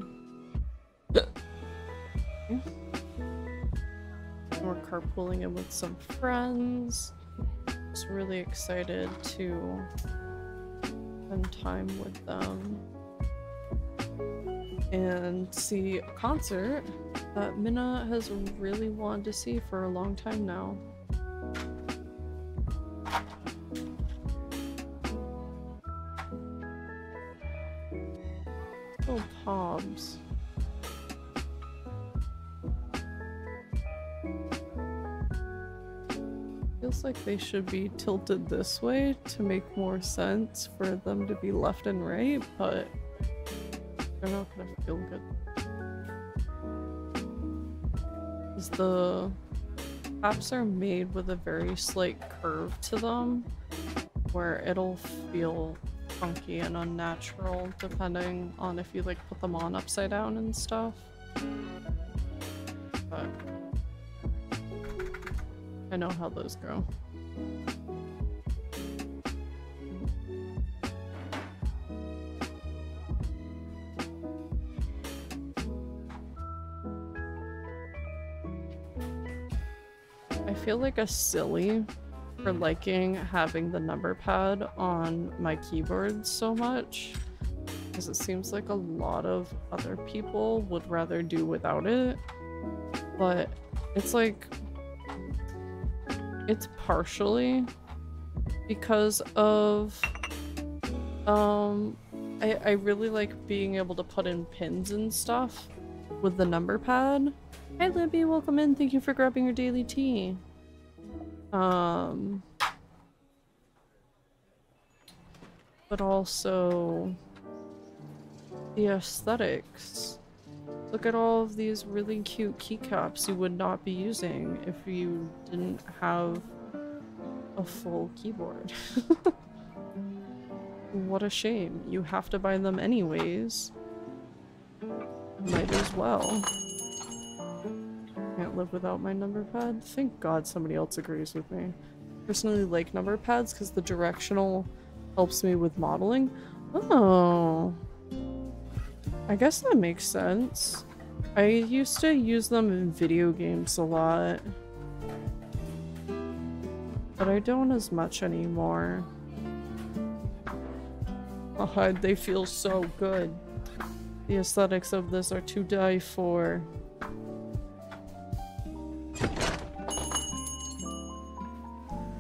We're carpooling in with some friends. Just really excited to spend time with them and see a concert that Minna has really wanted to see for a long time now. Oh, Pobs. Feels like they should be tilted this way to make more sense for them to be left and right, but they're not gonna feel good. Because the caps are made with a very slight curve to them, where it'll feel funky and unnatural depending on if you like put them on upside down and stuff. But I know how those go. I feel like a silly for liking having the number pad on my keyboard so much, because it seems like a lot of other people would rather do without it, but it's like it's partially because of I really like being able to put in pins and stuff with the number pad. Hi Libby, welcome in. Thank you for grabbing your daily tea. But also the aesthetics. Look at all of these really cute keycaps you would not be using if you didn't have a full keyboard. What a shame. You have to buy them anyways. Might as well. Can't live without my number pad. Thank God somebody else agrees with me. Personally like number pads because the directional helps me with modeling. Oh. I guess that makes sense. I used to use them in video games a lot. But I don't as much anymore. Oh, they feel so good. The aesthetics of this are to die for.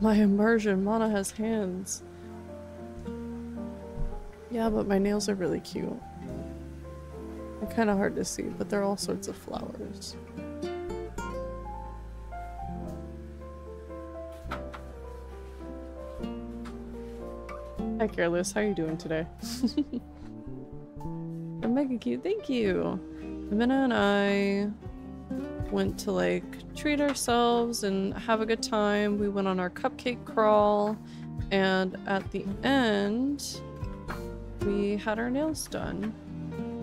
My immersion, Mana has hands. Yeah, but my nails are really cute. They're kind of hard to see, but they're all sorts of flowers. Hi Careless, how are you doing today? I'm mega cute, thank you! Amina and I went to like treat ourselves and have a good time. We went on our cupcake crawl and at the end we had our nails done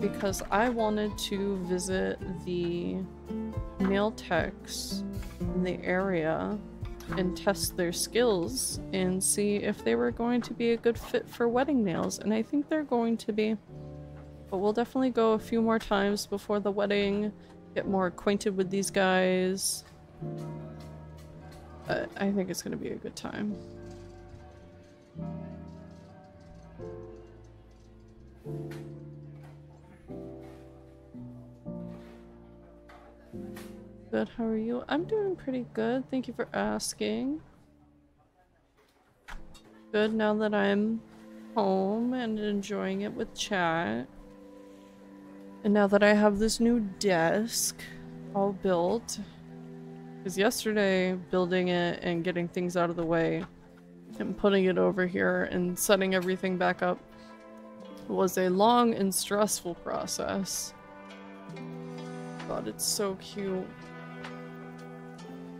because I wanted to visit the nail techs in the area and test their skills and see if they were going to be a good fit for wedding nails, and I think they're going to be. But we'll definitely go a few more times before the wedding, get more acquainted with these guys. But I think it's gonna be a good time. Good, how are you? I'm doing pretty good, thank you for asking. Good, now that I'm home and enjoying it with chat. And now that I have this new desk all built. Because yesterday, building it and getting things out of the way and putting it over here and setting everything back up was a long and stressful process. God, it's so cute.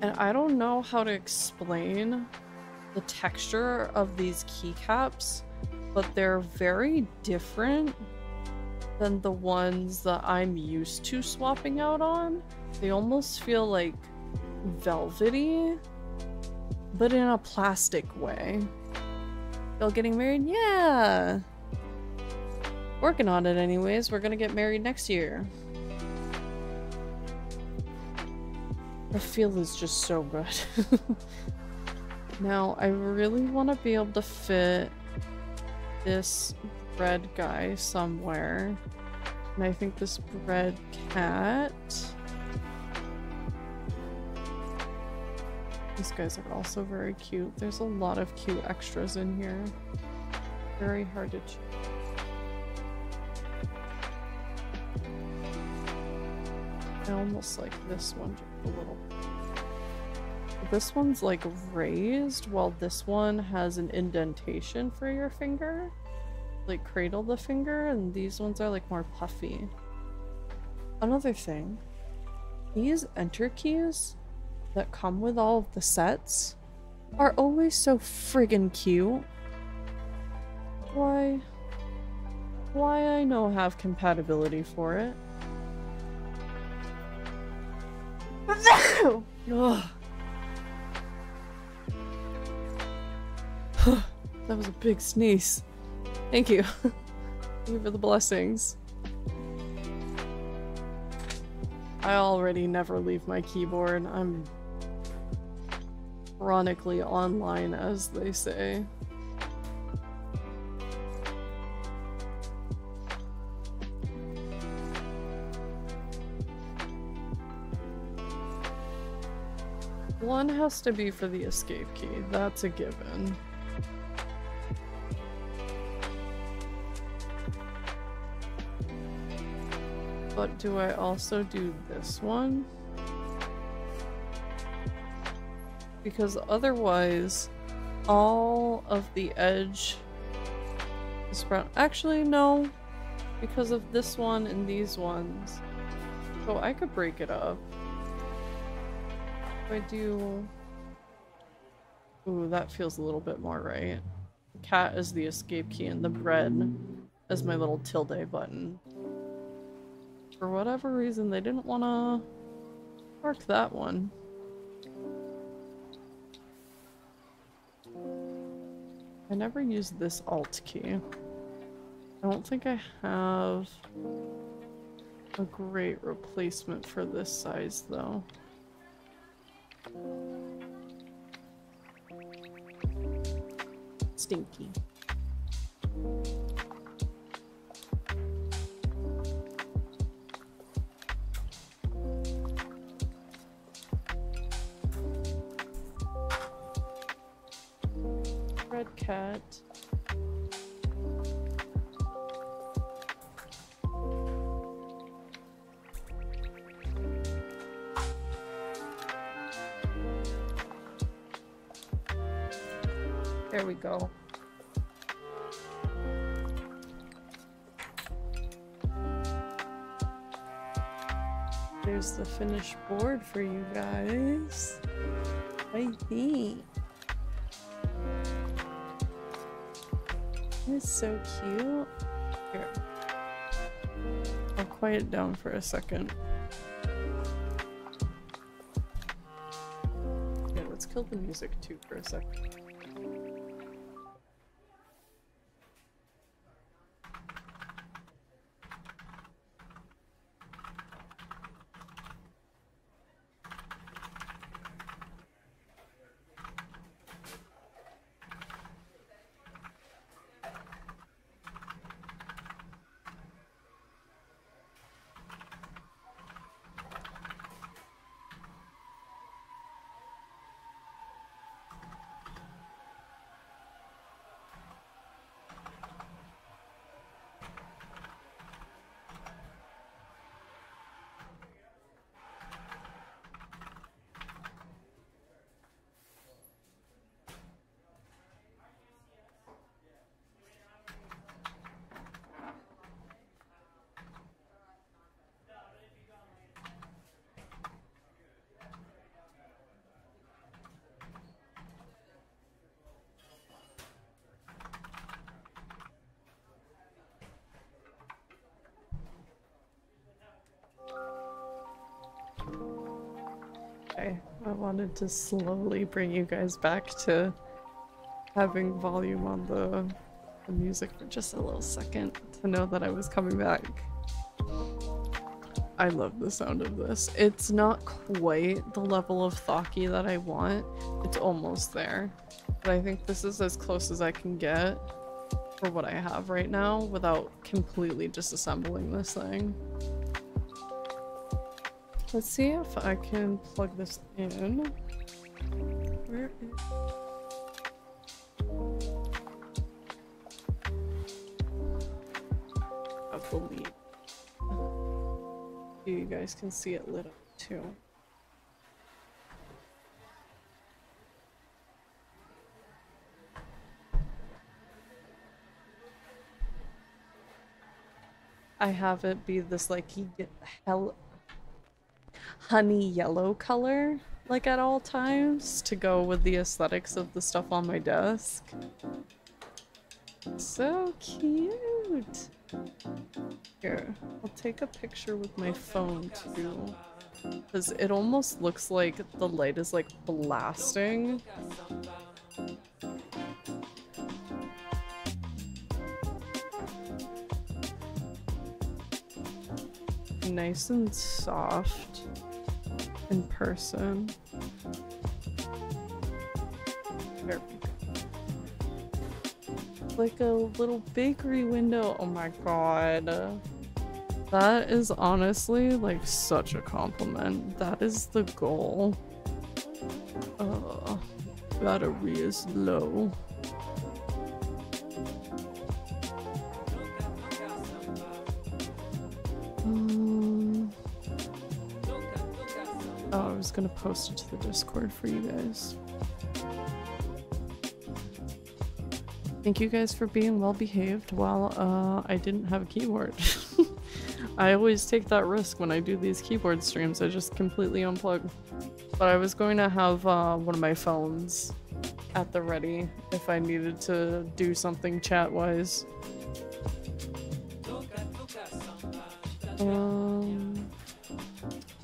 And I don't know how to explain the texture of these keycaps, but they're very different than the ones that I'm used to swapping out on. They almost feel like velvety, but in a plastic way. Y'all getting married? Yeah! Working on it anyways. We're gonna get married next year. The feel is just so good. Now, I really want to be able to fit this red guy somewhere. And I think this red cat. These guys are also very cute. There's a lot of cute extras in here. Very hard to choose. I almost like this one just a little. This one's like raised while this one has an indentation for your finger. Like cradle the finger, and these ones are like more puffy. Another thing, these enter keys that come with all of the sets are always so friggin' cute. Why I know have compatibility for it. Ugh. That was a big sneeze. Thank you. Thank you for the blessings. I already never leave my keyboard. I'm chronically online, as they say. One has to be for the escape key. That's a given. But do I also do this one? Because otherwise, all of the edge is brown. Actually, no. Because of this one and these ones. So I could break it up. If I do... Ooh, that feels a little bit more right. Cat is the escape key and the bread is my little tilde button. For whatever reason, they didn't want to mark that one. I never used this alt key. I don't think I have a great replacement for this size, though. Stinky. Red cat. There we go. There's the finished board for you guys. I think. It's so cute. Here. I'll quiet it down for a second. Yeah, let's kill the music too for a second. I wanted to slowly bring you guys back to having volume on the music for just a little second to know that I was coming back. I love the sound of this. It's not quite the level of Thocky that I want. It's almost there. But I think this is as close as I can get for what I have right now without completely disassembling this thing. Let's see if I can plug this in. Where is... I believe. You guys can see it lit up too. I have it be this like honey yellow color, like at all times, to go with the aesthetics of the stuff on my desk. So cute! Here, I'll take a picture with my phone too, because it almost looks like the light is like blasting. Nice and soft in person. There we go. Like a little bakery window. Oh my god. That is honestly like such a compliment. That is the goal. Battery is low. Oh, I was gonna post it to the Discord for you guys. Thank you guys for being well behaved while I didn't have a keyboard. I always take that risk when I do these keyboard streams. I just completely unplug. But I was going to have one of my phones at the ready if I needed to do something chat-wise.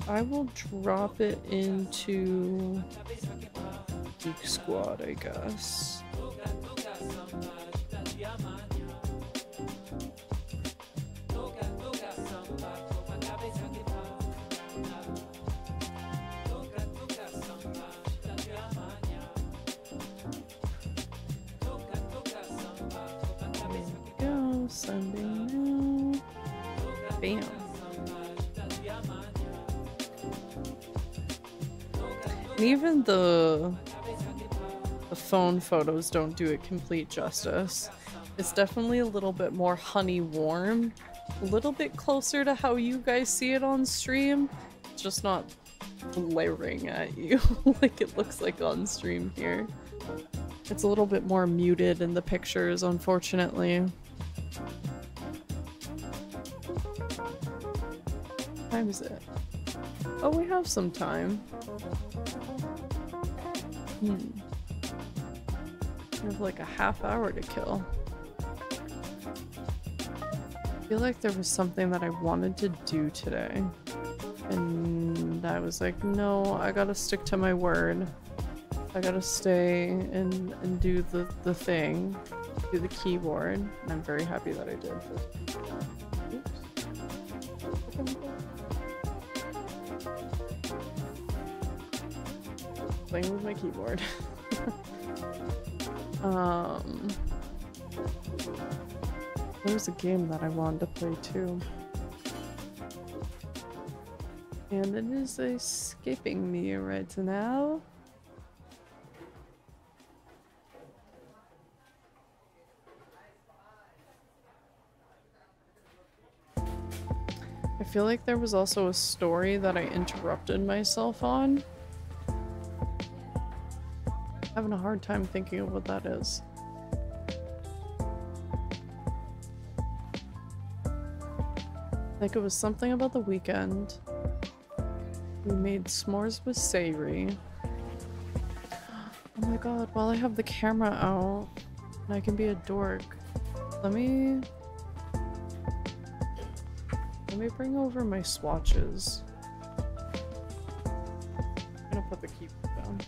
I will drop it into Geek Squad, I guess. Sending now. Bam. And even the phone photos don't do it complete justice. It's definitely a little bit more honey warm, a little bit closer to how you guys see it on stream, just not glaring at you like it looks like on stream here. It's a little bit more muted in the pictures, unfortunately. What time is it? Oh, we have some time. We have like a half hour to kill. I feel like there was something that I wanted to do today. And I was like, no, I gotta stick to my word. I gotta stay and do the thing. Do the keyboard. And I'm very happy that I did. Oops. Playing with my keyboard. There was a game that I wanted to play too. And it is escaping me right now. I feel like there was also a story that I interrupted myself on. Having a hard time thinking of what that is. Like it was something about the weekend. We made s'mores with Sayri. Oh my god, while I have the camera out and I can be a dork, let me bring over my swatches. I'm gonna put the keyboard down.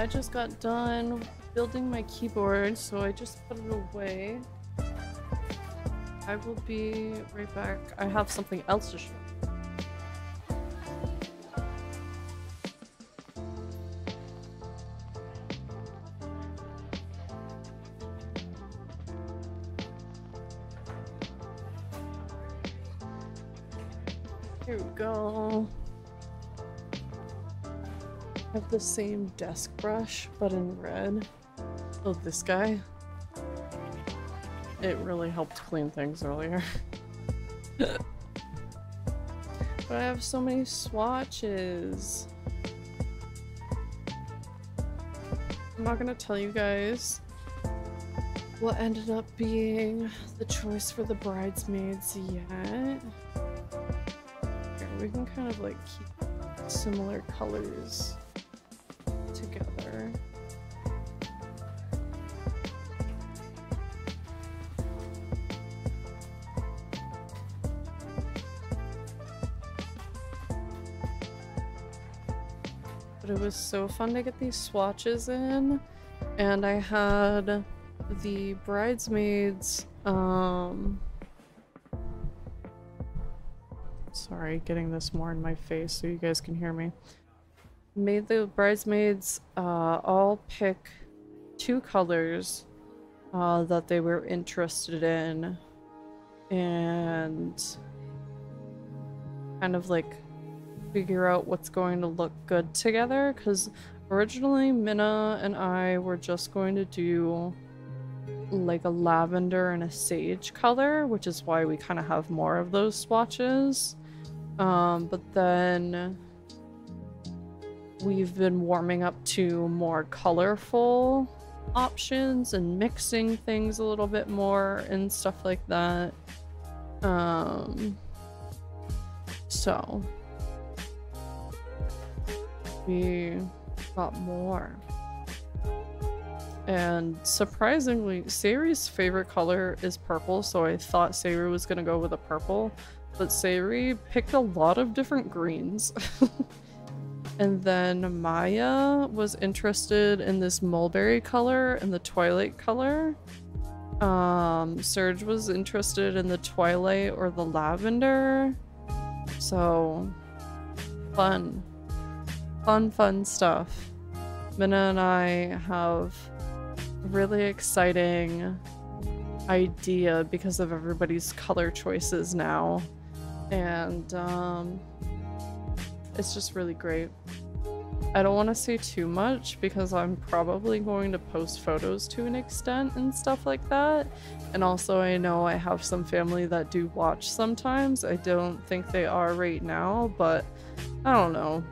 I just got done building my keyboard, so I just put it away. I will be right back. I have something else to show. Here we go. I have the same desk brush, but in red. Oh, this guy. It really helped clean things earlier. But I have so many swatches. I'm not gonna tell you guys what ended up being the choice for the bridesmaids yet. Here, we can kind of like keep similar colors together. But it was so fun to get these swatches in And I had the bridesmaids, sorry, getting this more in my face so you guys can hear me. Made the bridesmaids all pick 2 colors that they were interested in and kind of like figure out what's going to look good together, because originally Minna and I were just going to do like a lavender and a sage color, which is why we kind of have more of those swatches. But then we've been warming up to more colorful options and mixing things a little bit more and stuff like that. So we got more. And surprisingly, Sayri's favorite color is purple, so I thought Sayri was gonna go with a purple, but Sayri picked a lot of different greens. And then Maya was interested in this mulberry color and the twilight color. Serge was interested in the twilight or the lavender. So fun stuff. Minna and I have a really exciting idea because of everybody's color choices now, and it's just really great. I don't want to say too much because I'm probably going to post photos to an extent and stuff like that. And also I know I have some family that do watch sometimes. I don't think they are right now, but I don't know.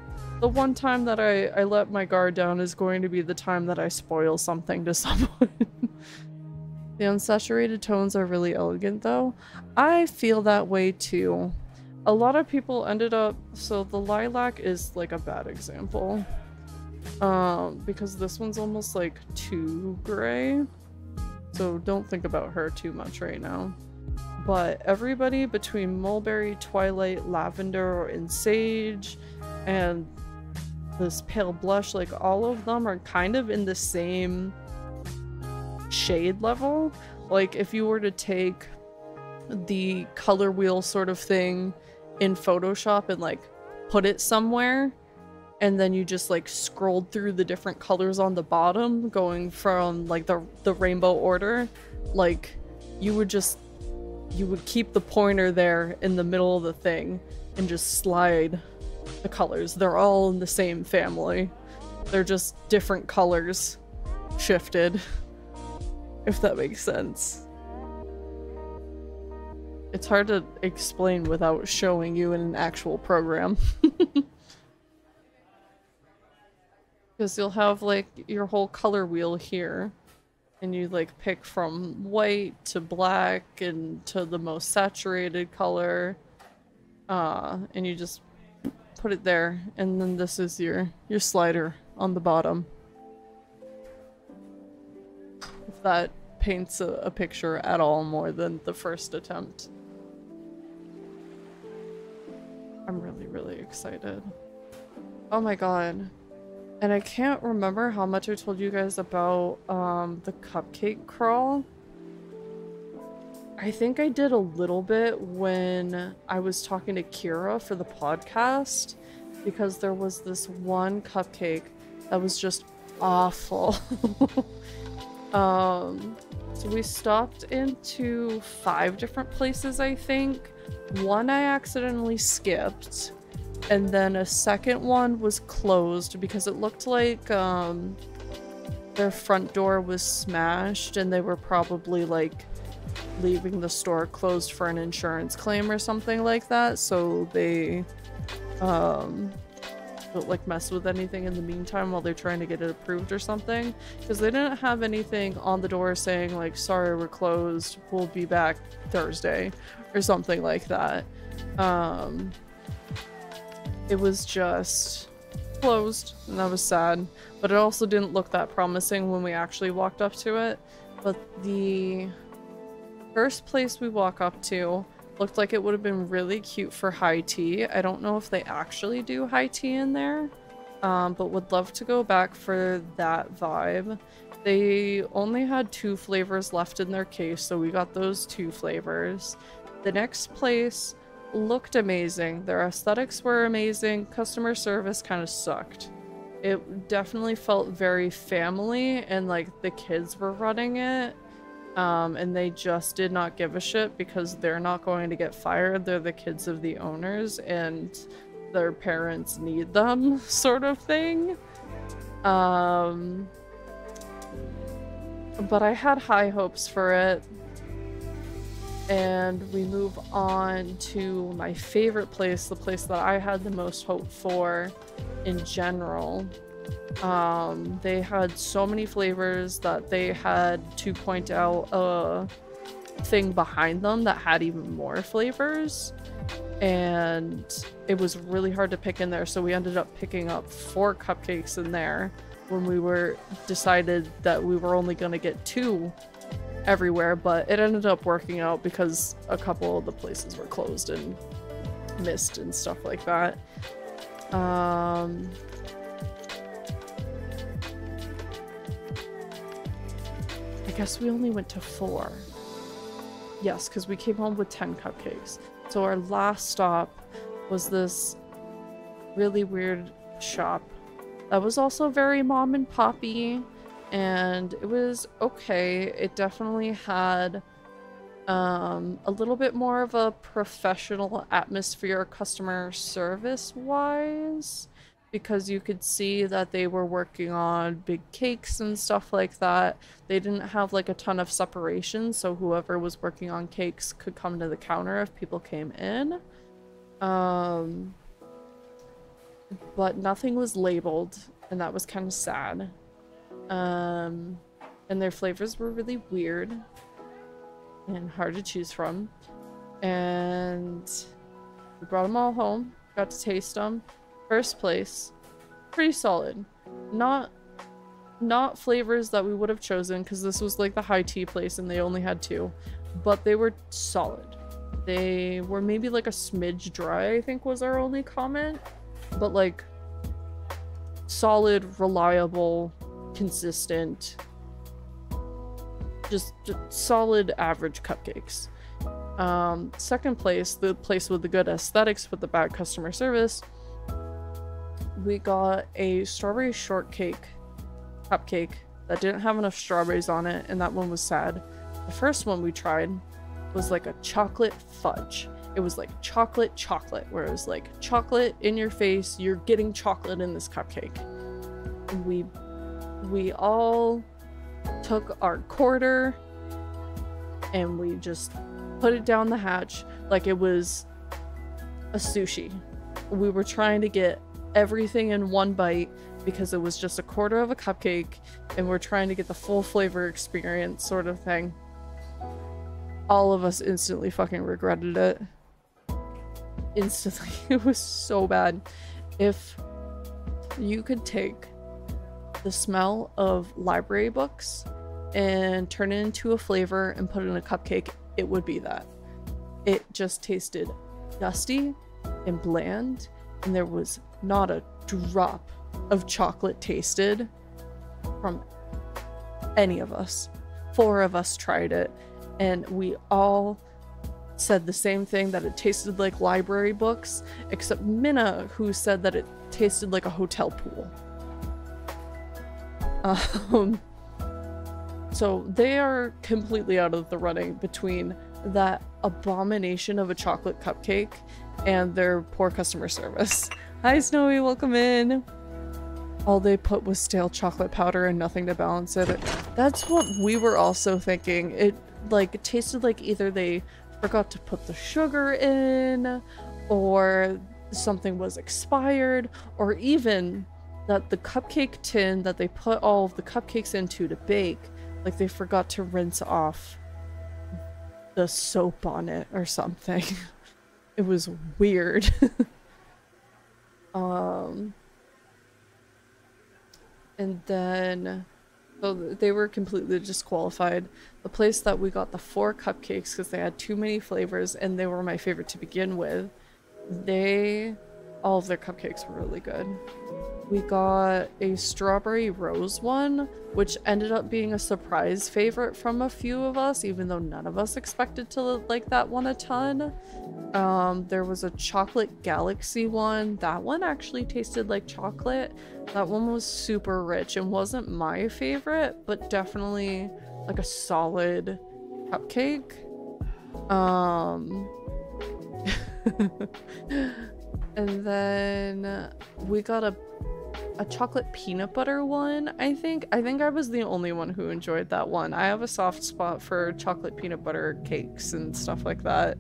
The one time that I let my guard down is going to be the time that I spoil something to someone. The unsaturated tones are really elegant though. I feel that way too. A lot of people ended up, so the lilac is like a bad example, because this one's almost like too gray, so don't think about her too much right now. But everybody between mulberry, twilight, lavender, and sage, and this pale blush, like all of them are kind of in the same shade level. Like if you were to take the color wheel sort of thing in Photoshop and like put it somewhere, and then you just like scrolled through the different colors on the bottom going from like the rainbow order, like you would keep the pointer there in the middle of the thing and just slide the colors. They're all in the same family, they're just different colors shifted, if that makes sense. It's hard to explain without showing you in an actual program. Because you'll have like your whole color wheel here, and you like pick from white to black and to the most saturated color, and you just put it there, and then this is your slider on the bottom. If that paints a picture at all more than the first attempt. I'm really excited. Oh my god. And I can't remember how much I told you guys about the cupcake crawl. I think I did a little bit when I was talking to Kira for the podcast, because there was this one cupcake that was just awful. So we stopped into 5 different places, I think. One I accidentally skipped, and then a second one was closed because it looked like their front door was smashed and they were probably like leaving the store closed for an insurance claim or something like that, so they don't like mess with anything in the meantime while they're trying to get it approved or something, because they didn't have anything on the door saying like, sorry, we're closed, we'll be back Thursday or something like that. It was just closed, and that was sad, but it also didn't look that promising when we actually walked up to it. But the first place we walk up to looked like it would have been really cute for high tea. I don't know if they actually do high tea in there, but would love to go back for that vibe. They only had 2 flavors left in their case, so we got those 2 flavors. The next place looked amazing. Their aesthetics were amazing. Customer service kind of sucked. It definitely felt very family, and like the kids were running it. And they just did not give a shit because they're not going to get fired. They're the kids of the owners and their parents need them, sort of thing. But I had high hopes for it. And we move on to my favorite place, the place that I had the most hope for in general. They had so many flavors that they had to point out a thing behind them that had even more flavors, and it was really hard to pick in there, so we ended up picking up 4 cupcakes in there when we were decided that we were only going to get 2 everywhere, but it ended up working out because a couple of the places were closed and missed and stuff like that. I guess we only went to 4. Yes, because we came home with 10 cupcakes. So our last stop was this really weird shop that was also very mom and poppy, and it was okay. It definitely had a little bit more of a professional atmosphere customer service wise, because you could see that they were working on big cakes and stuff like that. They didn't have like a ton of separation, so whoever was working on cakes could come to the counter if people came in. But nothing was labeled, and that was kind of sad. And their flavors were really weird and hard to choose from. And we brought them all home, got to taste them. First place, pretty solid. Not flavors that we would have chosen, because this was like the high tea place and they only had 2, but they were solid. They were maybe like a smidge dry, I think was our only comment, but like solid, reliable, consistent, just solid average cupcakes. Second place, the place with the good aesthetics with the bad customer service, we got a strawberry shortcake cupcake that didn't have enough strawberries on it, and that one was sad. The first one we tried was like a chocolate fudge. It was like chocolate, where it was like chocolate in your face, you're getting chocolate in this cupcake. We all took our quarter and we just put it down the hatch like it was a sushi. We were trying to get everything in one bite because it was just a quarter of a cupcake and we're trying to get the full flavor experience, sort of thing. All of us instantly fucking regretted it. Instantly. It was so bad. If you could take the smell of library books and turn it into a flavor and put it in a cupcake, it would be that. It just tasted dusty and bland, and there was not a drop of chocolate tasted from any of us. 4 of us tried it, and we all said the same thing, that it tasted like library books, except Minna, who said that it tasted like a hotel pool. So they are completely out of the running between that abomination of a chocolate cupcake and their poor customer service. Hi Snowy, welcome in. All they put was stale chocolate powder and nothing to balance it. That's what we were also thinking. It tasted like either they forgot to put the sugar in, or something was expired, or even that the cupcake tin that they put all of the cupcakes into to bake, like they forgot to rinse off the soap on it or something. It was weird. And then, so they were completely disqualified. The place that we got the 4 cupcakes, because they had too many flavors and they were my favorite to begin with, they all of their cupcakes were really good. We got a strawberry rose one, which ended up being a surprise favorite from a few of us, even though none of us expected to like that one a ton. There was a chocolate galaxy one. That one actually tasted like chocolate. That one was super rich and wasn't my favorite, but definitely like a solid cupcake. And then we got a chocolate peanut butter one. I think I was the only one who enjoyed that one. I have a soft spot for chocolate peanut butter cakes and stuff like that.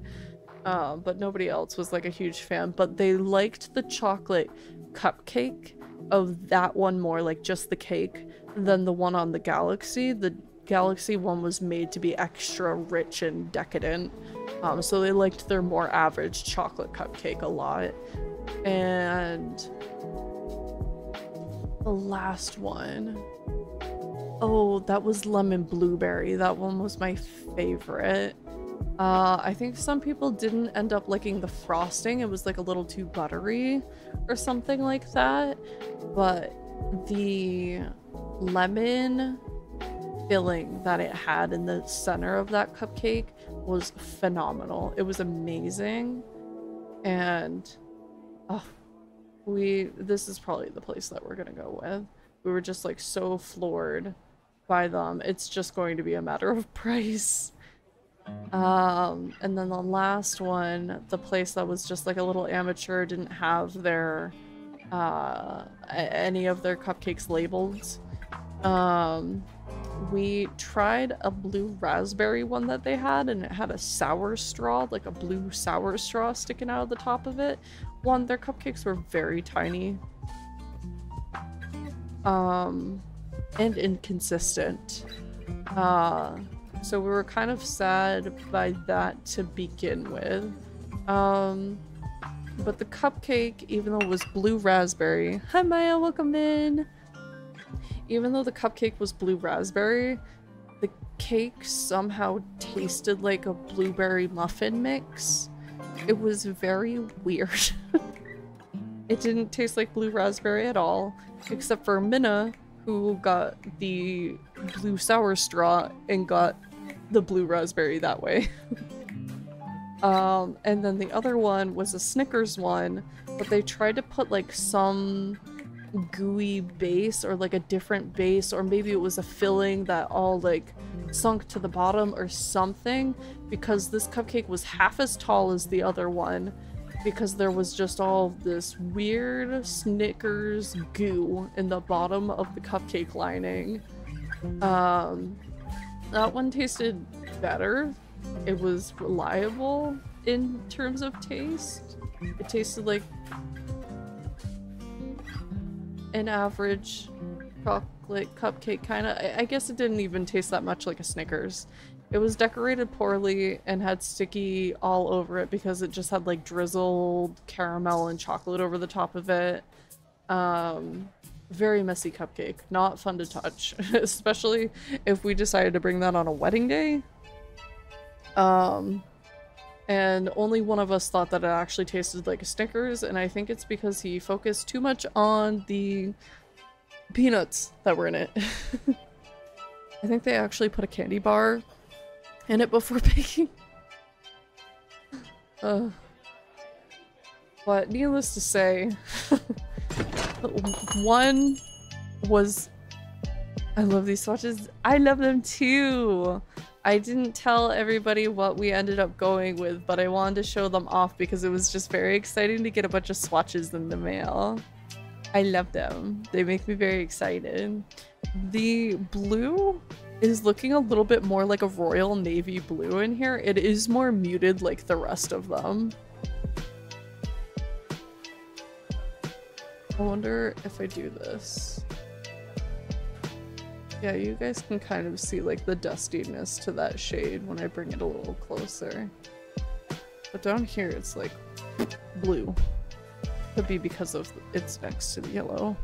But nobody else was like a huge fan, but they liked the chocolate cupcake of that one more, like just the cake, than the one on the Galaxy. The Galaxy one was made to be extra rich and decadent. So they liked their more average chocolate cupcake a lot. And the last one, oh, that was lemon blueberry. That one was my favorite. I think some people didn't end up liking the frosting. It was like a little too buttery or something like that. But the lemon filling that it had in the center of that cupcake was phenomenal. It was amazing. And oh, this is probably the place that we're gonna go with. We were just like so floored by them. It's just going to be a matter of price. And then the last one, the place that was just like a little amateur, didn't have their any of their cupcakes labeled. We tried a blue raspberry one that they had, and it had a sour straw, like a blue sour straw sticking out of the top of it. One, their cupcakes were very tiny. And inconsistent. So we were kind of sad by that to begin with. But the cupcake, even though it was blue raspberry— hi Maya, welcome in! Even though the cupcake was blue raspberry, the cake somehow tasted like a blueberry muffin mix. It was very weird. It didn't taste like blue raspberry at all, except for Minna, who got the blue sour straw and got the blue raspberry that way. And then the other one was a Snickers one, but they tried to put like some gooey base or like a different base, or maybe it was a filling that all like sunk to the bottom or something, because this cupcake was half as tall as the other one, because there was just all this weird Snickers goo in the bottom of the cupcake lining. That one tasted better. It was reliable in terms of taste. It tasted like an average chocolate cupcake, kind of. I guess it didn't even taste that much like a Snickers. It was decorated poorly and had sticky all over it because it just had like drizzled caramel and chocolate over the top of it. Very messy cupcake. Not fun to touch, especially if we decided to bring that on a wedding day. And only one of us thought that it actually tasted like a Snickers, and I think it's because he focused too much on the peanuts that were in it. I think they actually put a candy bar in it before baking. But needless to say, one was— I love these swatches. I love them too! I didn't tell everybody what we ended up going with, but I wanted to show them off because it was just very exciting to get a bunch of swatches in the mail. I love them. They make me very excited. The blue is looking a little bit more like a royal navy blue in here. It is more muted like the rest of them. I wonder if I do this. Yeah, you guys can kind of see like the dustiness to that shade when I bring it a little closer. But down here it's like blue. Could be because of it's next to the yellow.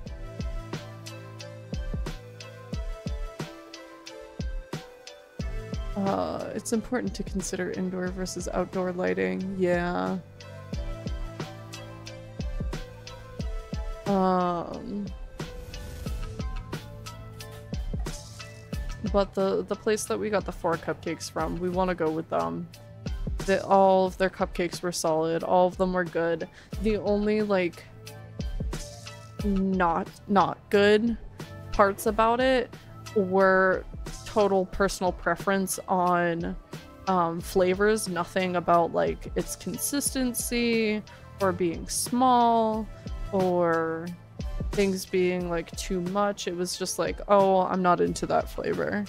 It's important to consider indoor versus outdoor lighting. Yeah. But the place that we got the 4 cupcakes from, we want to go with them. All of their cupcakes were solid. All of them were good. The only, like, not good parts about it were total personal preference on flavors. Nothing about, like, its consistency or being small or things being, like, too much. It was just like, oh, I'm not into that flavor.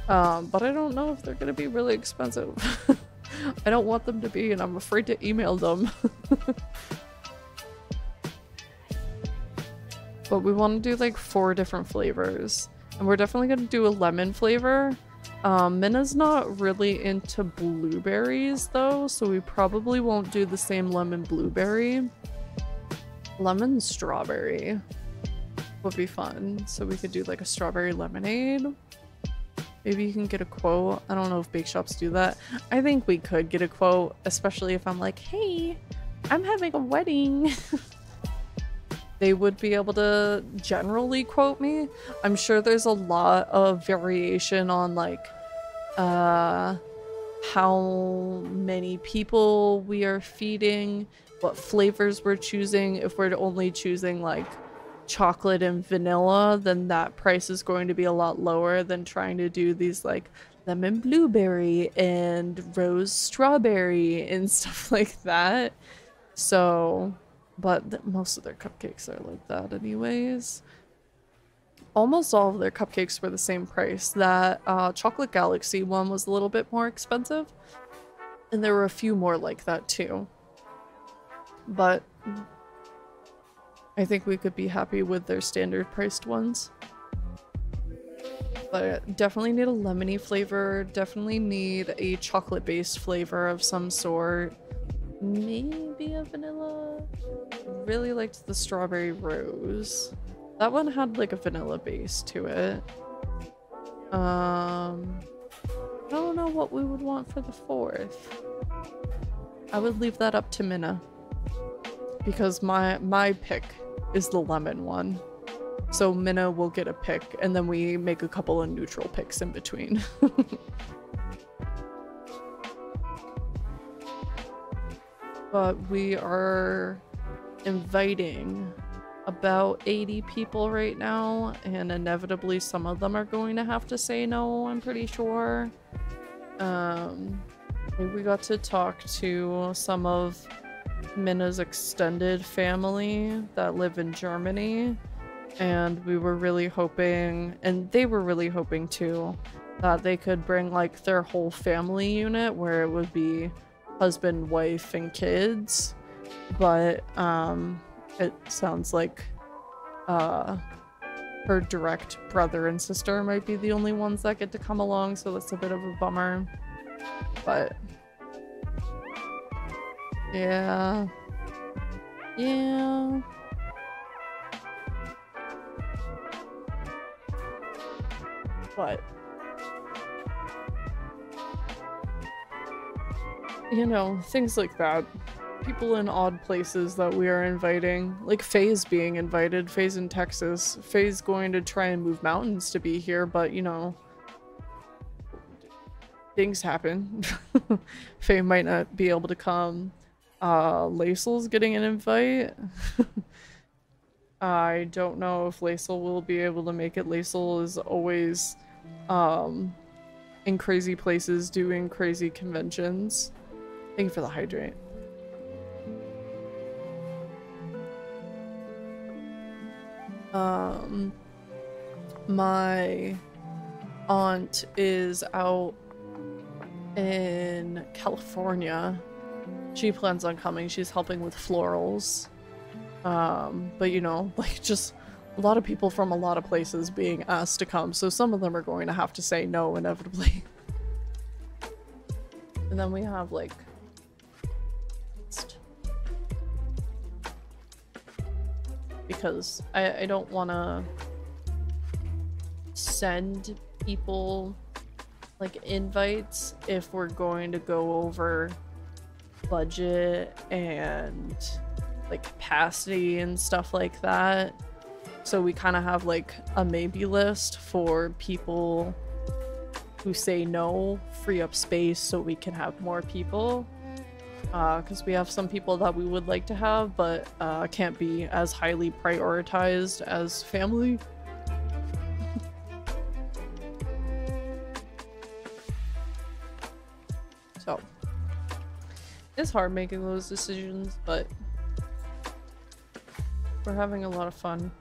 But I don't know if they're gonna be really expensive. I don't want them to be, and I'm afraid to email them. But we want to do like 4 different flavors. And we're definitely going to do a lemon flavor. Minna's not really into blueberries though, so we probably won't do the same lemon blueberry. Lemon strawberry would be fun. So we could do like a strawberry lemonade. Maybe you can get a quote. I don't know if bake shops do that. I think we could get a quote, especially if I'm like, hey, I'm having a wedding. They would be able to generally quote me. I'm sure there's a lot of variation on like how many people we are feeding, what flavors we're choosing. If we're only choosing like chocolate and vanilla, then that price is going to be a lot lower than trying to do these like lemon blueberry and rose strawberry and stuff like that. So, but most of their cupcakes are like that anyways. Almost all of their cupcakes were the same price. That Chocolate Galaxy one was a little bit more expensive, and there were a few more like that too. But I think we could be happy with their standard priced ones. But definitely need a lemony flavor, definitely need a chocolate based flavor of some sort. Maybe a vanilla. Really liked the strawberry rose. That one had like a vanilla base to it. I don't know what we would want for the 4th. I would leave that up to Minna. Because my pick is the lemon one. So Minna will get a pick, and then we make a couple of neutral picks in between. But we are inviting about 80 people right now, and inevitably some of them are going to have to say no, I'm pretty sure. We got to talk to some of Minna's extended family that live in Germany, and we were really hoping, and they were really hoping too, that they could bring like their whole family unit where it would be husband, wife, and kids. But it sounds like her direct brother and sister might be the only ones that get to come along, so that's a bit of a bummer. But yeah. But you know, things like that. People in odd places that we are inviting. Like Faye's being invited. Faye's in Texas. Faye's going to try and move mountains to be here, but you know, things happen. Faye might not be able to come. Laisel's getting an invite. I don't know if Laisel will be able to make it. Laisel is always in crazy places doing crazy conventions. Thank you for the hydrate. My aunt is out in California. She plans on coming. She's helping with florals. But you know, like just a lot of people from a lot of places being asked to come, so some of them are going to have to say no inevitably. And then we have like because I don't want to send people like invites if we're going to go over budget and like capacity and stuff like that. So we kind of have like a maybe list for people who say no, free up space so we can have more people. Because we have some people that we would like to have, but can't be as highly prioritized as family. So, it's hard making those decisions, but we're having a lot of fun.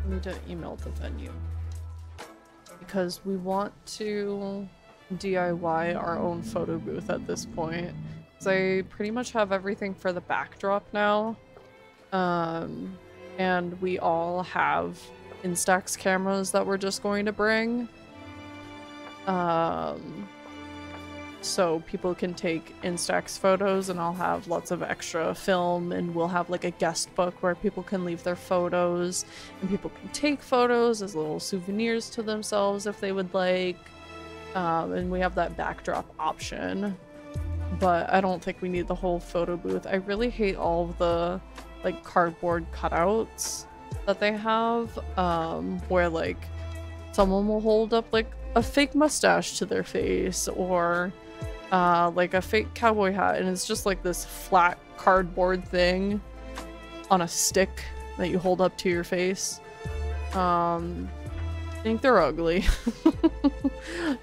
We need to email the venue. Because we want to DIY our own photo booth at this point. I pretty much have everything for the backdrop now. And we all have Instax cameras that we're just going to bring. So people can take Instax photos, and I'll have lots of extra film, and we'll have like a guest book where people can leave their photos, and people can take photos as little souvenirs to themselves if they would like. And we have that backdrop option. But I don't think we need the whole photo booth. I really hate all of the like cardboard cutouts that they have, where like someone will hold up like a fake mustache to their face, or like a fake cowboy hat, and it's just like this flat cardboard thing on a stick that you hold up to your face. I think they're ugly.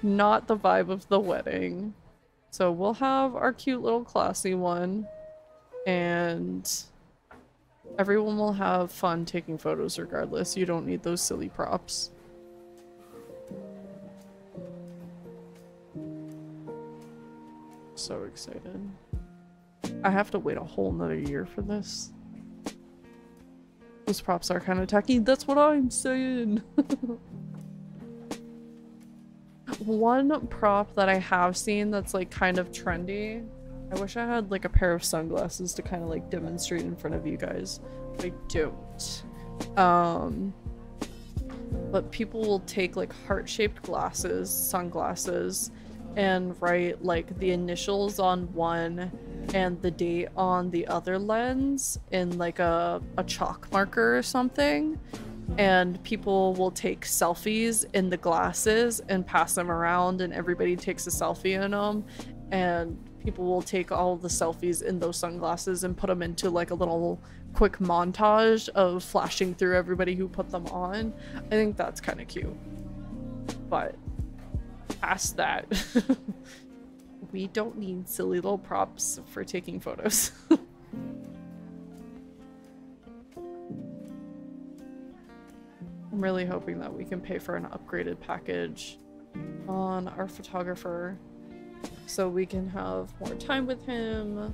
Not the vibe of the wedding. So we'll have our cute little classy one, and everyone will have fun taking photos regardless. You don't need those silly props. So excited. I have to wait a whole nother year for this. Those props are kind of tacky. That's what I'm saying. One prop that I have seen that's like kind of trendy. I wish I had like a pair of sunglasses to kind of like demonstrate in front of you guys, but I don't. But people will take like heart-shaped sunglasses, and write like the initials on one and the date on the other lens in like a chalk marker or something. And people will take selfies in the glasses and pass them around, and everybody takes a selfie in them, and people will take all the selfies in those sunglasses and put them into like a little quick montage of flashing through everybody who put them on. I think that's kind of cute. But past that, we don't need silly little props for taking photos. I'm really hoping that we can pay for an upgraded package on our photographer so we can have more time with him,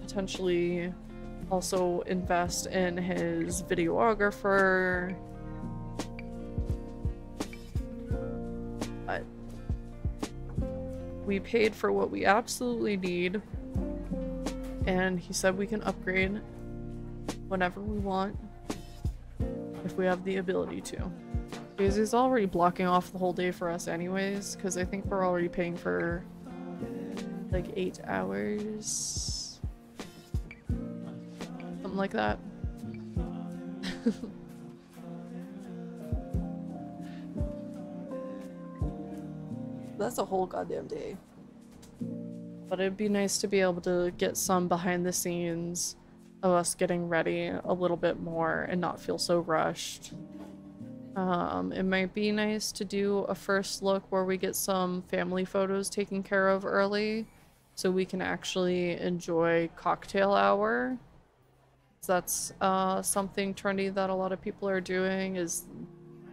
potentially also invest in his videographer. But we paid for what we absolutely need, and he said we can upgrade whenever we want if we have the ability to. Because he's already blocking off the whole day for us anyways, because I think we're already paying for like 8 hours. Something like that. That's a whole goddamn day. But it'd be nice to be able to get some behind the scenes of us getting ready a little bit more and not feel so rushed. It might be nice to do a first look where we get some family photos taken care of early so we can actually enjoy cocktail hour. So that's something trendy that a lot of people are doing, is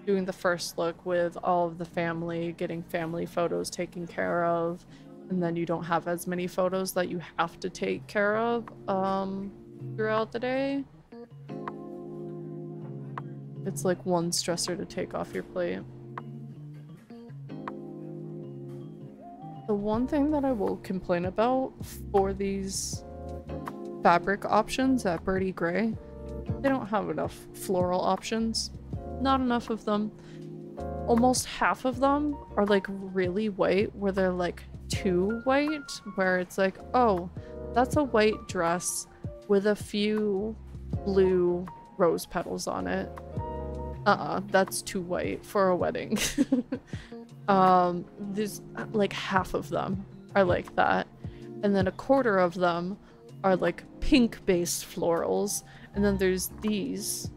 doing the first look with all of the family, getting family photos taken care of, and then you don't have as many photos that you have to take care of throughout the day. It's like one stressor to take off your plate. The one thing that I will complain about for these fabric options at Birdie Gray, they don't have enough floral options. Not enough of them. Almost half of them are like really white, where they're like too white, where it's like, oh, that's a white dress, with a few blue rose petals on it. That's too white for a wedding. There's like half of them are like that. And then a quarter of them are like pink-based florals. And then there's these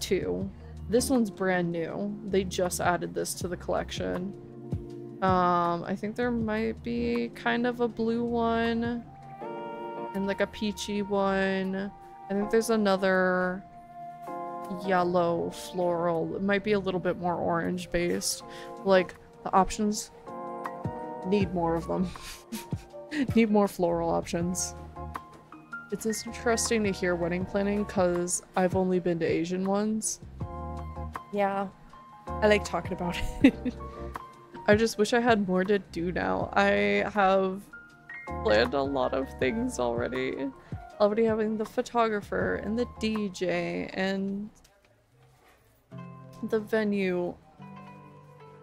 two. This one's brand new. They just added this to the collection. I think there might be kind of a blue one and like a peachy one. I think there's another yellow floral. It might be a little bit more orange based. Like, the options need more of them. Need more floral options. It's interesting to hear wedding planning because I've only been to Asian ones. Yeah, I like talking about it. I just wish I had more to do now. I have planned a lot of things already. Already having the photographer and the DJ and the venue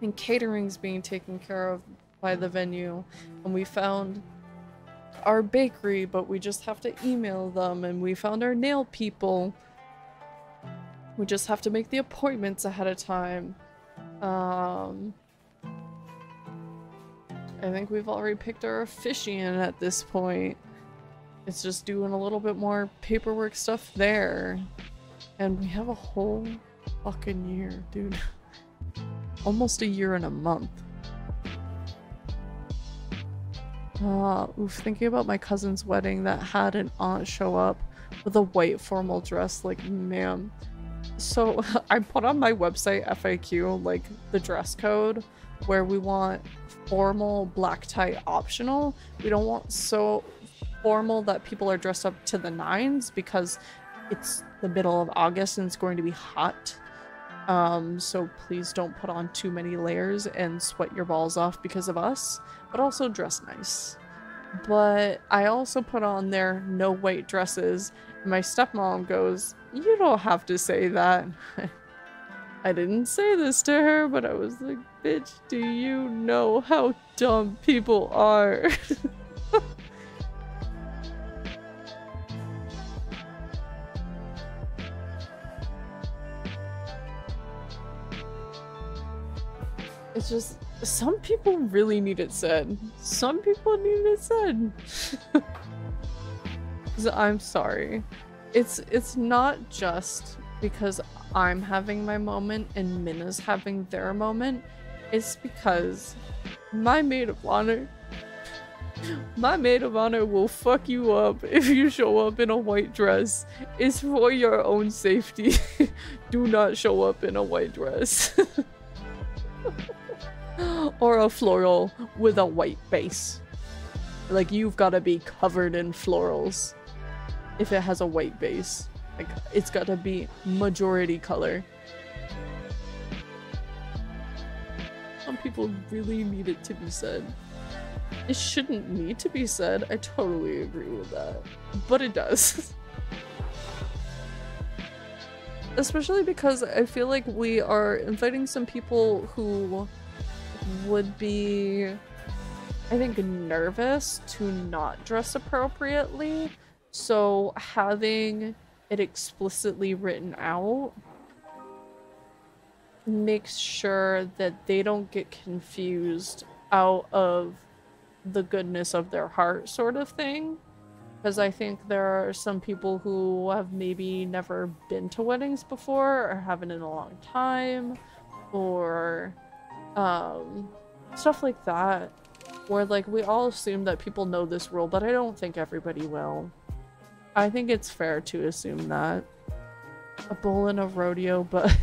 and catering's being taken care of by the venue, and we found our bakery, but we just have to email them, and we found our nail people. We just have to make the appointments ahead of time. I think we've already picked our officiant at this point. It's just doing a little bit more paperwork stuff there. And we have a whole fucking year, dude. Almost a year and a month. Oof, thinking about my cousin's wedding that had an aunt show up with a white formal dress, like, man. So I put on my website FAQ, like, the dress code, where we want formal black tie optional. We don't want so formal that people are dressed up to the nines because it's the middle of August and it's going to be hot. So please don't put on too many layers and sweat your balls off because of us, but also dress nice. But I also put on there no white dresses. My stepmom goes, "You don't have to say that." I didn't say this to her, but I was like, bitch, do you know how dumb people are? It's just, some people really need it said. Some people need it said. 'Cause I'm sorry. It's not just because I'm having my moment and Minna's having their moment. It's because my maid of honor will fuck you up if you show up in a white dress. It's for your own safety. Do not show up in a white dress. Or a floral with a white base. Like, you've got to be covered in florals if it has a white base. Like, it's got to be majority color. Some people really need it to be said. It shouldn't need to be said. I totally agree with that. But it does. Especially because I feel like we are inviting some people who would be, I think, nervous to not dress appropriately. So having it explicitly written out makes sure that they don't get confused out of the goodness of their heart, sort of thing. Because I think there are some people who have maybe never been to weddings before or haven't in a long time, or stuff like that, where like we all assume that people know this rule, but I don't think everybody will. I think it's fair to assume that. A bull in a rodeo, but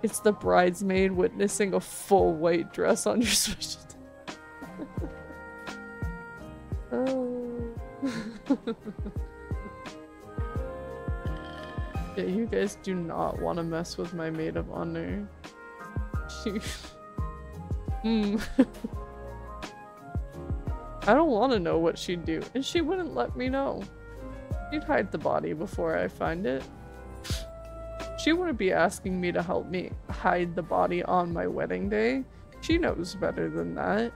it's the bridesmaid witnessing a full white dress on your special day. Oh. Yeah, you guys do not want to mess with my maid of honor. She... I don't want to know what she'd do, and she wouldn't let me know. She'd hide the body before I find it. She wouldn't be asking me to help me hide the body on my wedding day. She knows better than that.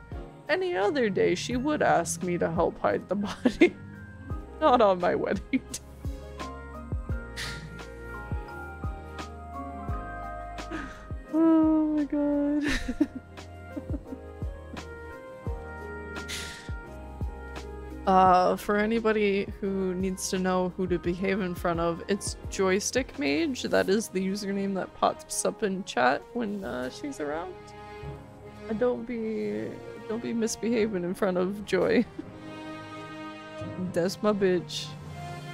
Any other day, she would ask me to help hide the body. Not on my wedding day. Oh my god. For anybody who needs to know who to behave in front of, it's Joystick Mage. That is the username that pops up in chat when she's around. Don't be misbehaving in front of Joy. That's my bitch.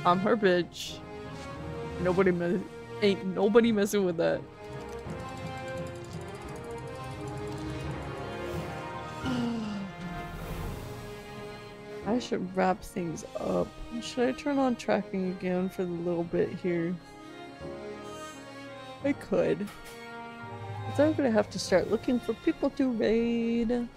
I'm her bitch. Ain't nobody messing with that. I should wrap things up. Should I turn on tracking again for the little bit here? I could. But I'm gonna have to start looking for people to raid.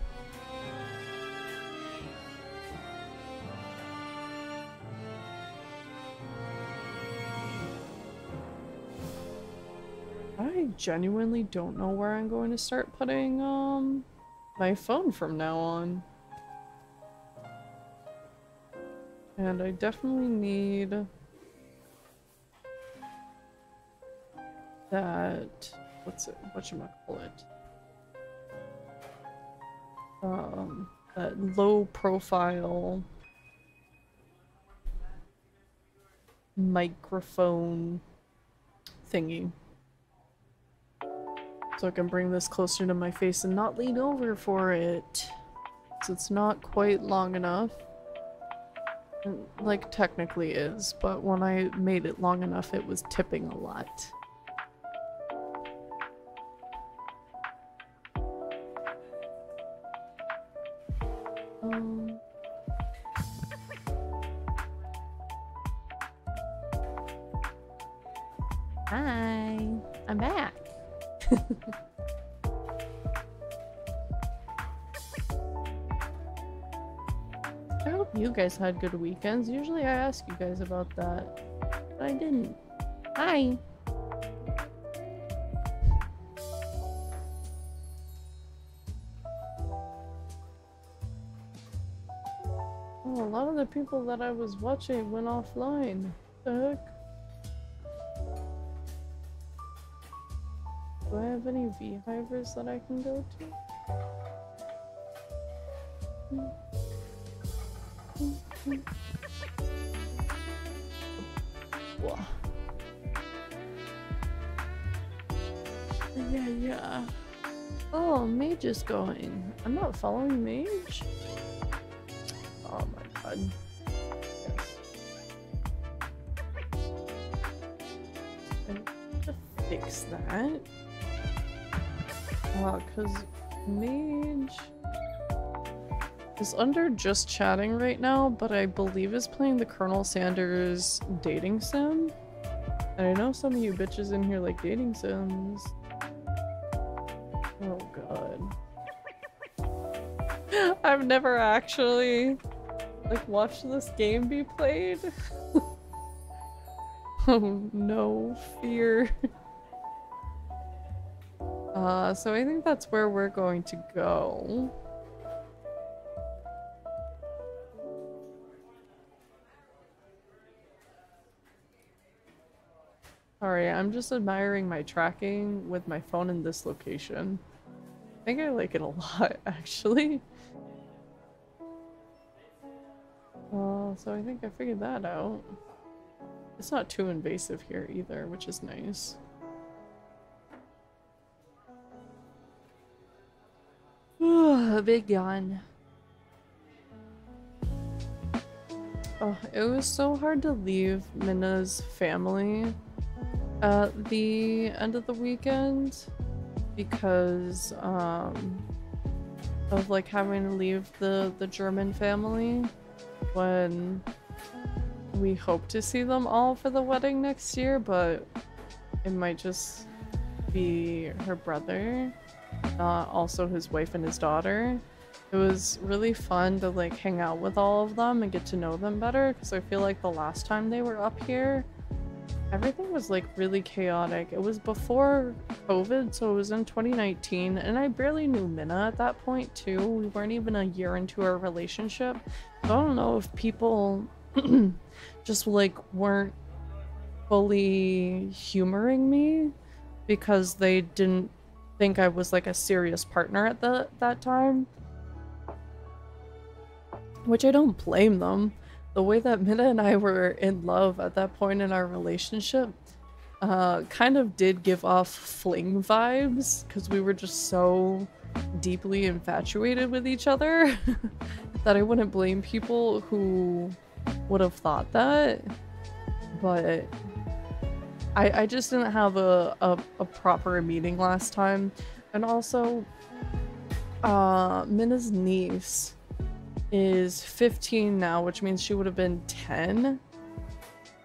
I genuinely don't know where I'm going to start putting my phone from now on. And I definitely need that, whatchamacallit? That low profile microphone thingy. So I can bring this closer to my face and not lean over for it. So it's not quite long enough. Like, technically is, but when I made it long enough, it was tipping a lot. Hi, I'm back. I hope you guys had good weekends. Usually I ask you guys about that, but I didn't. Hi! Oh, a lot of the people that I was watching went offline. What the heck? Do I have any beehivers that I can go to? Yeah. Oh, Mage is going. I'm not following Mage? Oh my god. Yes. I need to fix that. Cause Mage is under just chatting right now, but I believe is playing the Colonel Sanders dating sim. And I know some of you bitches in here like dating sims. Oh god. I've never actually like watched this game be played. Oh no, fear. So I think that's where we're going to go. Sorry, I'm just admiring my tracking with my phone in this location. I think I like it a lot, actually. So I think I figured that out. It's not too invasive here either, which is nice. A big yawn. Oh, it was so hard to leave Minna's family at the end of the weekend because of like having to leave the German family when we hope to see them all for the wedding next year, but it might just be her brother, not also his wife and his daughter. It was really fun to like hang out with all of them and get to know them better, because I feel like the last time they were up here, everything was like really chaotic. It was before COVID, so it was in 2019, and I barely knew Minna at that point too. We weren't even a year into our relationship. So I don't know if people just like weren't fully humoring me because they didn't think I was like a serious partner at that time. Which I don't blame them. The way that Minna and I were in love at that point in our relationship kind of did give off fling vibes because we were just so deeply infatuated with each other that I wouldn't blame people who would have thought that. But I just didn't have a proper meeting last time. And also, Minna's niece is 15 now, which means she would have been 10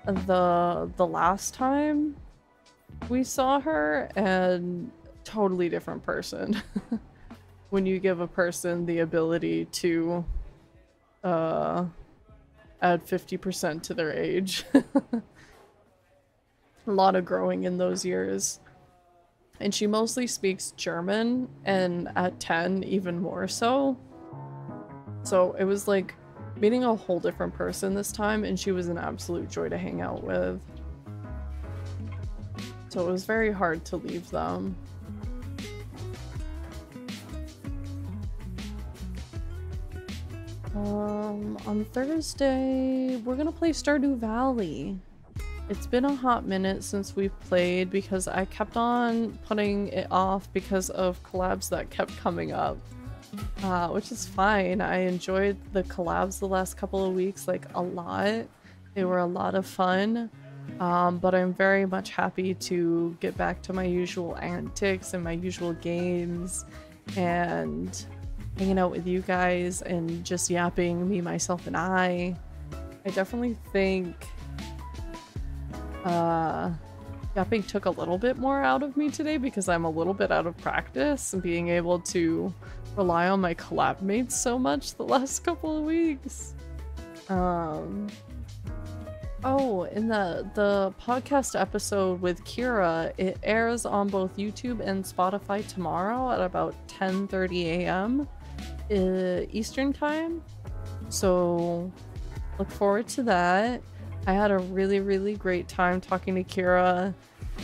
the last time we saw her, and totally different person when you give a person the ability to add 50% to their age. A lot of growing in those years. And she mostly speaks German, and at 10 even more so. So it was like meeting a whole different person this time, and she was an absolute joy to hang out with. So it was very hard to leave them. On Thursday, we're gonna play Stardew Valley. It's been a hot minute since we've played because I kept on putting it off because of collabs that kept coming up. Which is fine. I enjoyed the collabs the last couple of weeks like a lot. They were a lot of fun. But I'm very much happy to get back to my usual antics and my usual games and hanging out with you guys and just yapping, me, myself, and I definitely think yapping took a little bit more out of me today because I'm a little bit out of practice and being able to rely on my collab mates so much the last couple of weeks. Oh, in the podcast episode with Kira, it airs on both YouTube and Spotify tomorrow at about 10:30 a.m. Eastern time. So look forward to that. I had a really great time talking to Kira.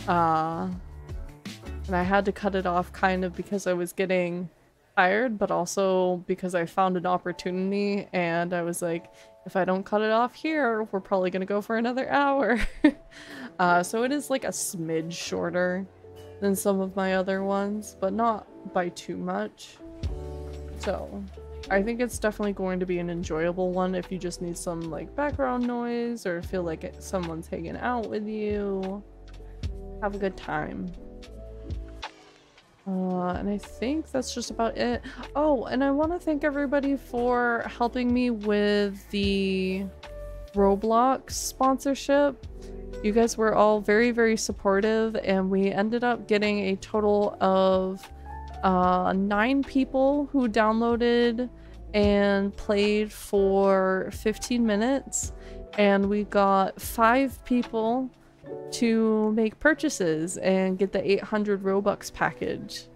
And I had to cut it off kind of because I was getting tired, but also because I found an opportunity and I was like, if I don't cut it off here, we're probably gonna go for another hour. So it is like a smidge shorter than some of my other ones, but not by too much. So I think it's definitely going to be an enjoyable one if you just need some like background noise or feel like someone's hanging out with you. Have a good time. And I think that's just about it. Oh, and I want to thank everybody for helping me with the Roblox sponsorship. You guys were all very supportive, and we ended up getting a total of 9 people who downloaded and played for 15 minutes, and we got 5 people to make purchases and get the 800 Robux package.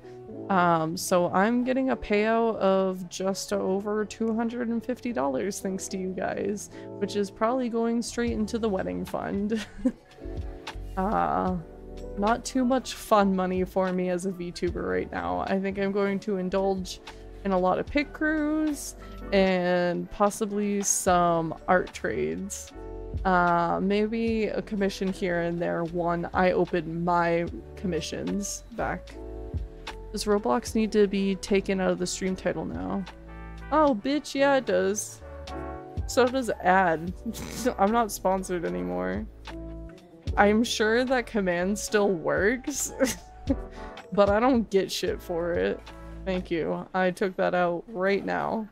So I'm getting a payout of just over $250 thanks to you guys, which is probably going straight into the wedding fund. Not too much fun money for me as a VTuber right now. I think I'm going to indulge in a lot of pit crews and possibly some art trades. Maybe a commission here and there. One, I opened my commissions back. Does Roblox need to be taken out of the stream title now? Oh, bitch, yeah, it does. So does ad. I'm not sponsored anymore. I'm sure that command still works, but I don't get shit for it. Thank you. I took that out right now.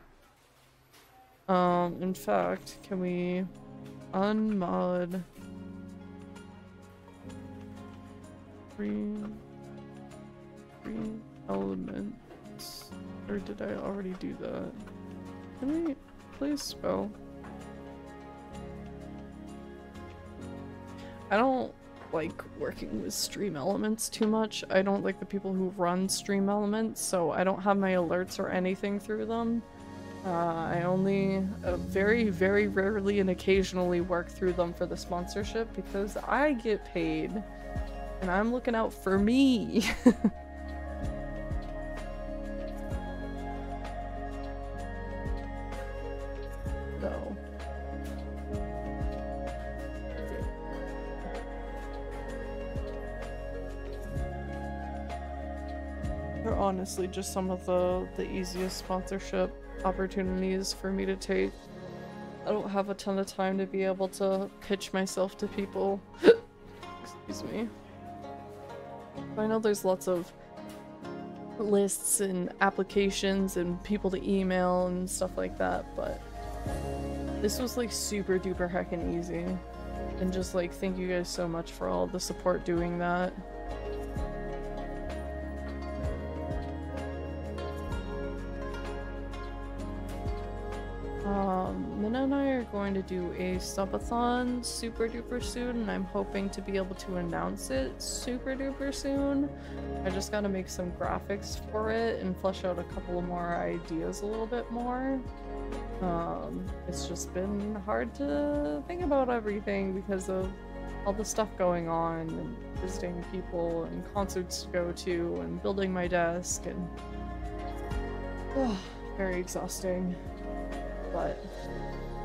In fact, can we unmod three elements? Or did I already do that? Can we please spell? I don't like working with stream elements too much. I don't like the people who run stream elements, so I don't have my alerts or anything through them. I only very, very rarely and occasionally work through them for the sponsorship because I get paid and I'm looking out for me. So. They're honestly just some of the easiest sponsorship opportunities for me to take. I don't have a ton of time to be able to pitch myself to people. Excuse me. I know there's lots of lists and applications and people to email and stuff like that, but this was like super duper heckin' easy. And just like thank you guys so much for all the support doing that. Minna and I are going to do a subathon super duper soon, and I'm hoping to be able to announce it super duper soon. I just gotta make some graphics for it and flesh out a couple of more ideas a little bit more. It's just been hard to think about everything because of all the stuff going on and visiting people and concerts to go to and building my desk and very exhausting. But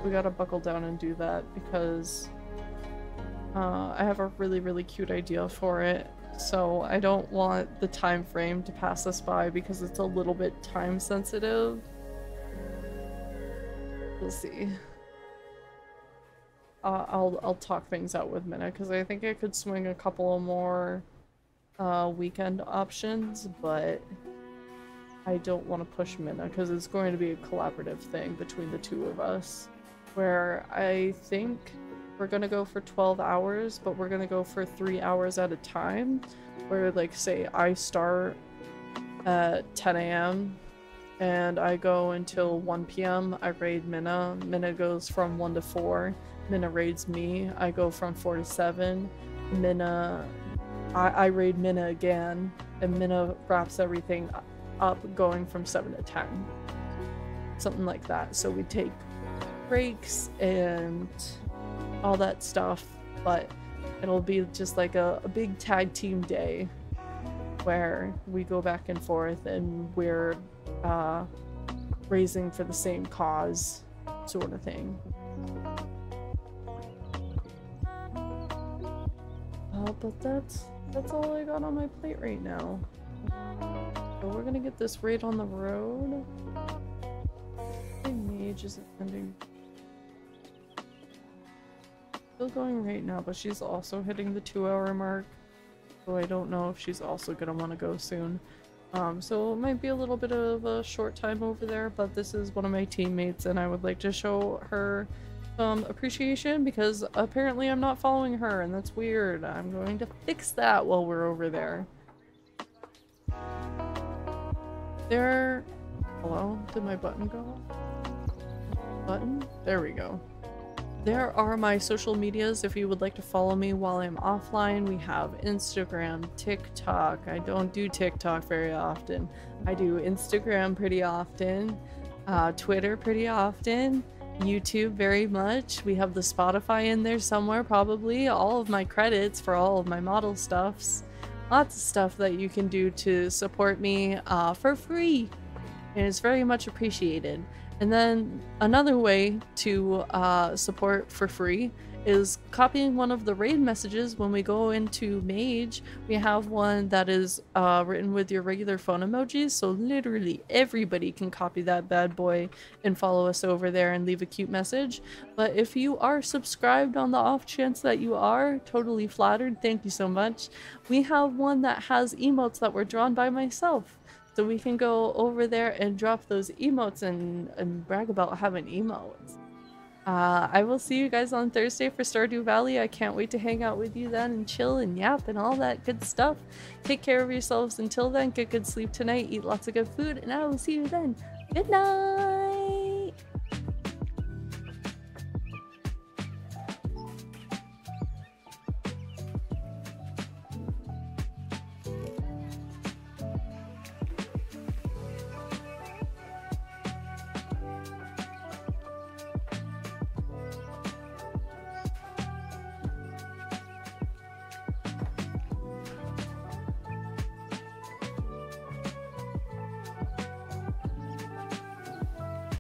we gotta buckle down and do that because I have a really, really cute idea for it. So I don't want the time frame to pass us by because it's a little bit time sensitive. We'll see. I'll talk things out with Minna because I think I could swing a couple of more weekend options, but I don't want to push Minna because it's going to be a collaborative thing between the two of us, where I think we're gonna go for 12 hours, but we're gonna go for 3 hours at a time, where like say I start at 10 a.m. and I go until 1 p.m. I raid Minna. Minna goes from 1 to 4. Minna raids me. I go from 4 to 7. I raid Minna again, and Minna wraps everything up going from 7 to 10. Something like that. So we take breaks and all that stuff, but it'll be just like a big tag team day where we go back and forth and we're raising for the same cause sort of thing. But that's all I got on my plate right now. So we're gonna get this raid on the road. My mage is ending. Still going right now, but she's also hitting the 2-hour mark. So I don't know if she's also gonna want to go soon. So it might be a little bit of a short time over there, but this is one of my teammates and I would like to show her some appreciation because apparently I'm not following her and that's weird. I'm going to fix that while we're over there. Hello? Did my button go off? Button? There we go. There are my social medias if you would like to follow me while I'm offline. We have Instagram, TikTok. I don't do TikTok very often. I do Instagram pretty often, Twitter pretty often, YouTube very much. We have the Spotify in there somewhere probably. All of my credits for all of my model stuffs. Lots of stuff that you can do to support me for free. And it's very much appreciated. And then another way to support for free is copying one of the raid messages when we go into Mage. We have one that is written with your regular phone emojis, so literally everybody can copy that bad boy and follow us over there and leave a cute message. But if you are subscribed on the off chance that you are, totally flattered, thank you so much. We have one that has emotes that were drawn by myself. So we can go over there and drop those emotes and brag about having emotes. I will see you guys on Thursday for Stardew Valley. I can't wait to hang out with you then and chill and yap and all that good stuff. Take care of yourselves until then. Get good sleep tonight. Eat lots of good food. And I will see you then. Good night!